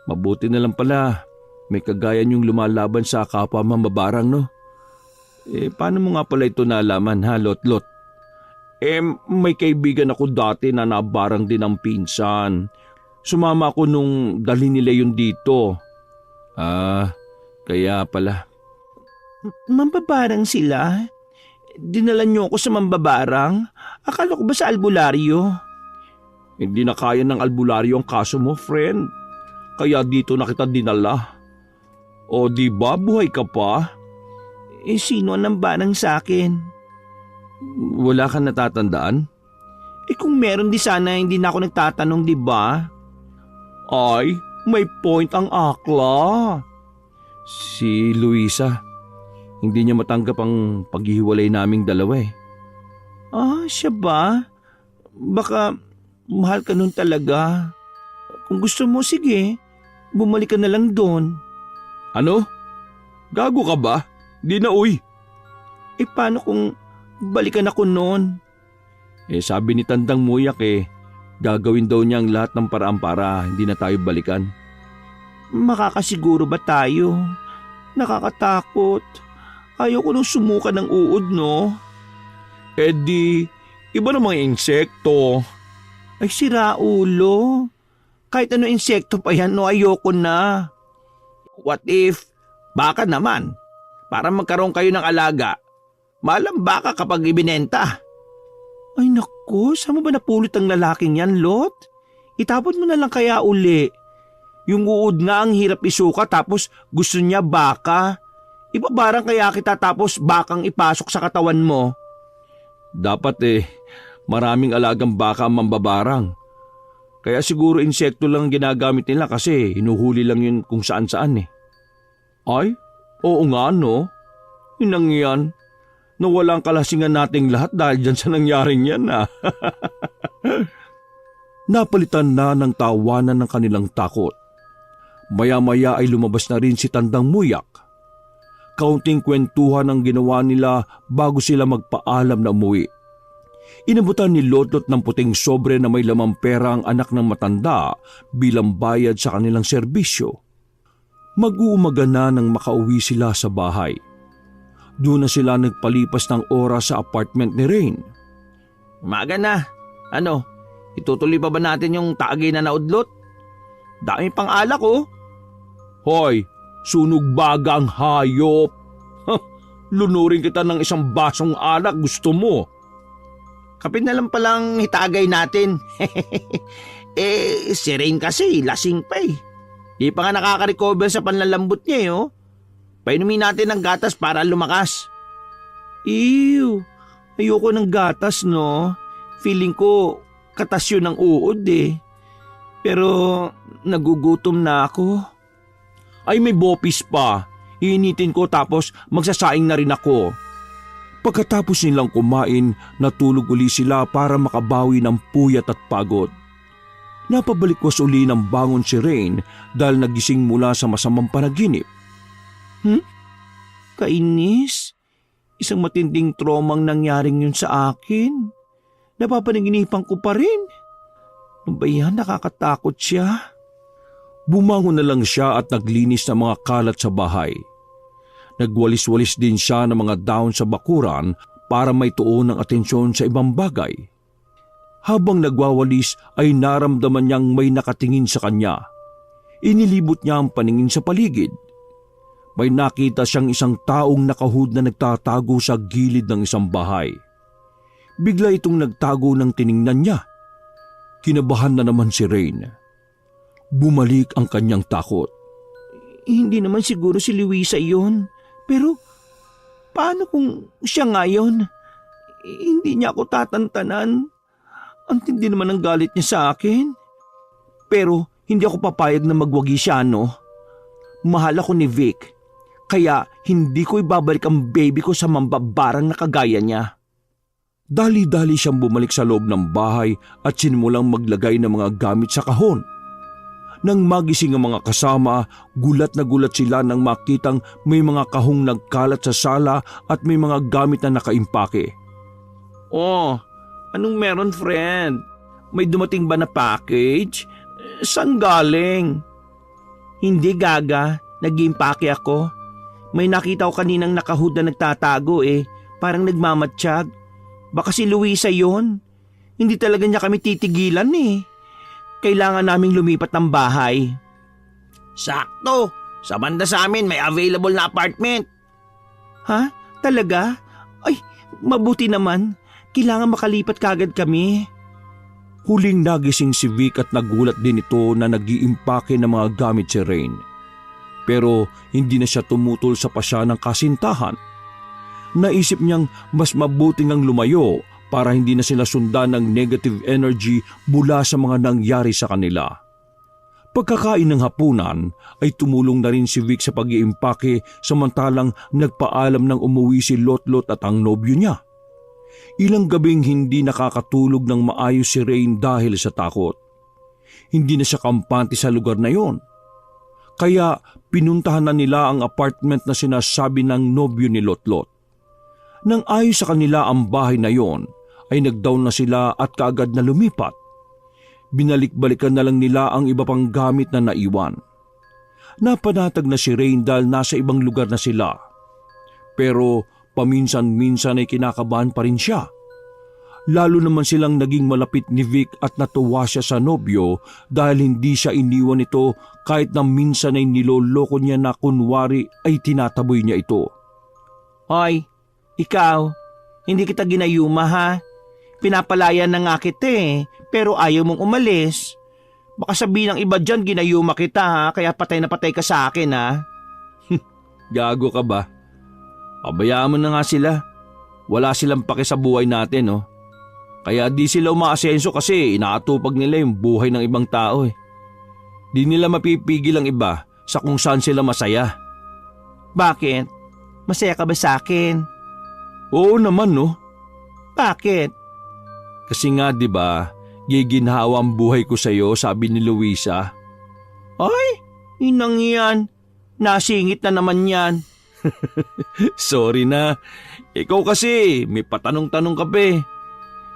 S1: Mabuti na lang pala. May kagayan yung lumalaban sa kapwa mambabarang, no? Paano mo nga pala ito nalaman, ha, Lot-Lot? May kaibigan ako dati na nabarang din ang pinsan. Sumama ako nung dali nila yun dito. Kaya pala.
S4: Mambabarang sila? Dinala niyo ako sa mambabarang? Akala ko ba sa albularyo?
S1: Hindi na kaya ng albularyo ang kaso mo, friend. Kaya dito na kita dinala. O di ba buhay ka pa?
S4: Sino ang nambarang sa akin?
S1: Wala kang natatandaan?
S4: Kung meron di sana hindi na ako nagtatanong, di ba?
S1: Ay, may point ang akla. Si Luisa, hindi niya matanggap ang paghihiwalay naming dalawa eh.
S4: Siya ba? Baka mahal ka nun talaga. Kung gusto mo, sige, bumalik ka na lang doon.
S1: Ano? Gago ka ba? Di na uy.
S4: Paano kung balikan ako noon?
S1: Sabi ni Tandang Muyak gagawin daw niya ang lahat ng paraan para hindi na tayo balikan.
S4: Makakasiguro ba tayo? Nakakatakot. Ayoko nung sumuka ng uod, no?
S1: Iba namang insekto.
S4: Ay, sira ulo. Kahit ano insekto pa yan, no, ayoko na.
S2: What if, baka naman, para magkaroon kayo ng alaga, malam baka kapag ibinenta.
S4: Ay naku, saan mo ba napulot ang lalaking yan, Lot? Itapon mo na lang kaya uli. Yung uod nga ang hirap isuka tapos gusto niya baka. Ibabarang kaya kita tapos bakang ipasok sa katawan mo.
S1: Dapat maraming alagang baka ang mambabarang. Kaya siguro insekto lang ginagamit nila kasi hinuhuli lang yun kung saan-saan eh. Ay, oo nga no. Inang yan. Nawala ang kalasingan nating lahat dahil dyan sa nangyaring yan Napalitan na ng tawanan ng kanilang takot. Maya-maya ay lumabas na rin si Tandang Muyak. Kaunting kwentuhan ang ginawa nila bago sila magpaalam na umuwi. Inabutan ni Lotlot ng puting sobre na may lamang pera ang anak ng matanda bilang bayad sa kanilang serbisyo. Mag-uumaga na nang makauwi sila sa bahay. Doon na sila nagpalipas ng oras sa apartment ni Rain.
S2: Umaga na. Ano, itutuloy pa ba natin yung taagay na naudlot? Dami pang alak oh.
S1: Hoy, sunog bagang hayop. Lunurin kita ng isang basong alak, gusto mo?
S2: Kapit na lang palang hitagay natin. Si Rain kasi lasing pa eh. Di pa nga nakaka-recover sa panlalambot niya oh. Painumin natin ng gatas para lumakas.
S4: Ew, ayoko ng gatas no. Feeling ko katas yun ng uod eh. Pero nagugutom na ako.
S1: Ay may bopis pa. Iinitin ko tapos magsasaing na rin ako. Pagkatapos nilang kumain, natulog uli sila para makabawi ng puyat at pagod. Napabalikwas uli ng bangon si Rain dahil nagising mula sa masamang panaginip.
S4: Kainis? Isang matinding tromang nangyaring yun sa akin. Napapanaginipan ko pa rin. Ano ba yan? Nakakatakot siya.
S1: Bumangon na lang siya at naglinis ng mga kalat sa bahay. Nagwalis-walis din siya ng mga dahon sa bakuran para may tuon ng atensyon sa ibang bagay. Habang nagwawalis ay naramdaman niyang may nakatingin sa kanya. Inilibot niya ang paningin sa paligid. May nakita siyang isang taong nakahud na nagtatago sa gilid ng isang bahay. Bigla itong nagtago ng tiningnan niya. Kinabahan na naman si Rain. Bumalik ang kanyang takot.
S4: Hindi naman siguro si Luisa yun. Pero paano kung siya ngayon? Hindi niya ako tatantanan. Ang tindi naman ang galit niya sa akin. Pero hindi ako papayag na magwagi siya, no? Mahal ako ni Vic. Kaya hindi ko ibabalik ang baby ko sa mambabarang na kagaya niya.
S1: Dali-dali siyang bumalik sa loob ng bahay at sinimulang maglagay ng mga gamit sa kahon. Nang magising ang mga kasama, gulat na gulat sila nang makitang may mga kahong nagkalat sa sala at may mga gamit na nakaimpake.
S2: Oh, anong meron, friend? May dumating ba na package? Saan galing? Hindi, Gaga. Nag-iimpake ako. May nakita ko kaninang nakahood na nagtatago Parang nagmamatsyag. Baka si Luisa yon. Hindi talaga niya kami titigilan Kailangan naming lumipat ng bahay. Sakto! Sa banda sa amin may available na apartment. Ha? Talaga? Ay, mabuti naman. Kailangan makalipat kagad kami.
S1: Huling nagising si Vic at nagulat din ito na nag-iimpake ng mga gamit si Rain. Pero hindi na siya tumutol sa pasya ng kasintahan. Naisip niyang mas mabuting ang lumayo para hindi na sila sundan ng negative energy mula sa mga nangyari sa kanila. Pagkakain ng hapunan ay tumulong na rin si Vic sa pag-iimpake samantalang nagpaalam ng umuwi si Lotlot at ang nobyo niya. Ilang gabing hindi nakakatulog ng maayos si Rain dahil sa takot. Hindi na siya kampante sa lugar na yon. Kaya pinuntahan na nila ang apartment na sinasabi ng nobyo ni Lotlot. Nang ayos sa kanila ang bahay na yon, ay nag-down na sila at kaagad na lumipat. Binalik-balikan na lang nila ang iba pang gamit na naiwan. Napanatag na si Rain dahil nasa ibang lugar na sila. Pero paminsan-minsan ay kinakabahan pa rin siya. Lalo naman silang naging malapit ni Vic at natuwa siya sa nobyo dahil hindi siya iniwan ito kahit na minsan ay niloloko niya na kunwari ay tinataboy niya ito.
S2: Hoy, ikaw, hindi kita ginayuma ha? Pinapalayan na nga kita pero ayaw mong umalis. Baka sabihin ng iba dyan ginayuma kita ha, kaya patay na patay ka sa akin ha.
S1: Gago ka ba? Pabayaan mo na nga sila. Wala silang pake sa buhay natin Kaya di sila umaasenso kasi inaatupag nila yung buhay ng ibang tao Di nila mapipigil ang iba sa kung saan sila masaya.
S2: Bakit? Masaya ka ba sa akin?
S1: Oo naman
S2: Bakit?
S1: Kasi nga 'di ba, giginhawa ang buhay ko sa iyo, sabi ni Luisa.
S2: Ay, inang yan. Nasingit na naman yan.
S1: Sorry na. Ikaw kasi, may patanong-tanong ka pa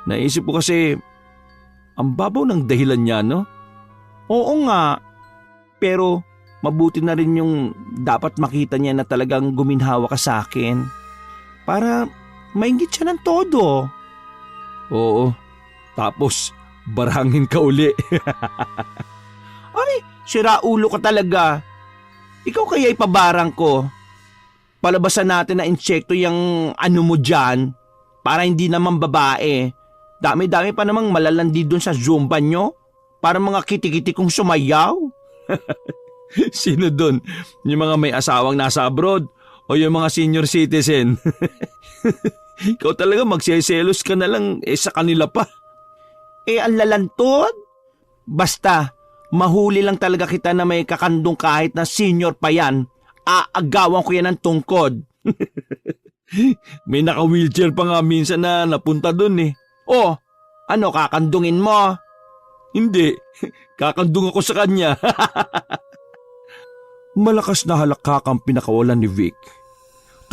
S1: Naisip ko kasi, ang babaw ng dahilan niya, no?
S2: Oo nga. Pero mabuti na rin yung dapat makita niya na talagang guminhawa ka sa akin. Para mainggit siya ng todo.
S1: Oo. Tapos, barangin ka uli.
S2: Ay, sira ulo ka talaga. Ikaw kaya ipabarang ko. Palabasan natin na insekto yung ano mo dyan. Para hindi naman babae. Dami-dami pa namang malalandi dun sa Zumba nyo. Para mga kitikiti kong sumayaw.
S1: Sino dun? Yung mga may asawang nasa abroad? O yung mga senior citizen? Ikaw talaga magseselos ka na lang sa kanila pa.
S2: Ang lalantod? Basta, mahuli lang talaga kita na may kakandong kahit na senior pa yan. Aagawan ko yan ng tungkod.
S1: May naka-wheelchair pa nga minsan na napunta dun
S2: Oh, ano kakandungin mo?
S1: Hindi, kakandung ako sa kanya. Malakas na halakak ang pinakawalan ni Vic.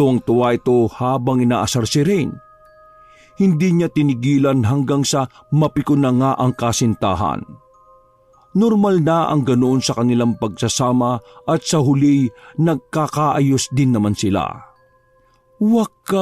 S1: Tuwang-tuwa ito habang inaasar si Rain. Hindi niya tinigilan hanggang sa mapikon na nga ang kasintahan. Normal na ang ganoon sa kanilang pagsasama at sa huli nagkakaayos din naman sila. Wakas!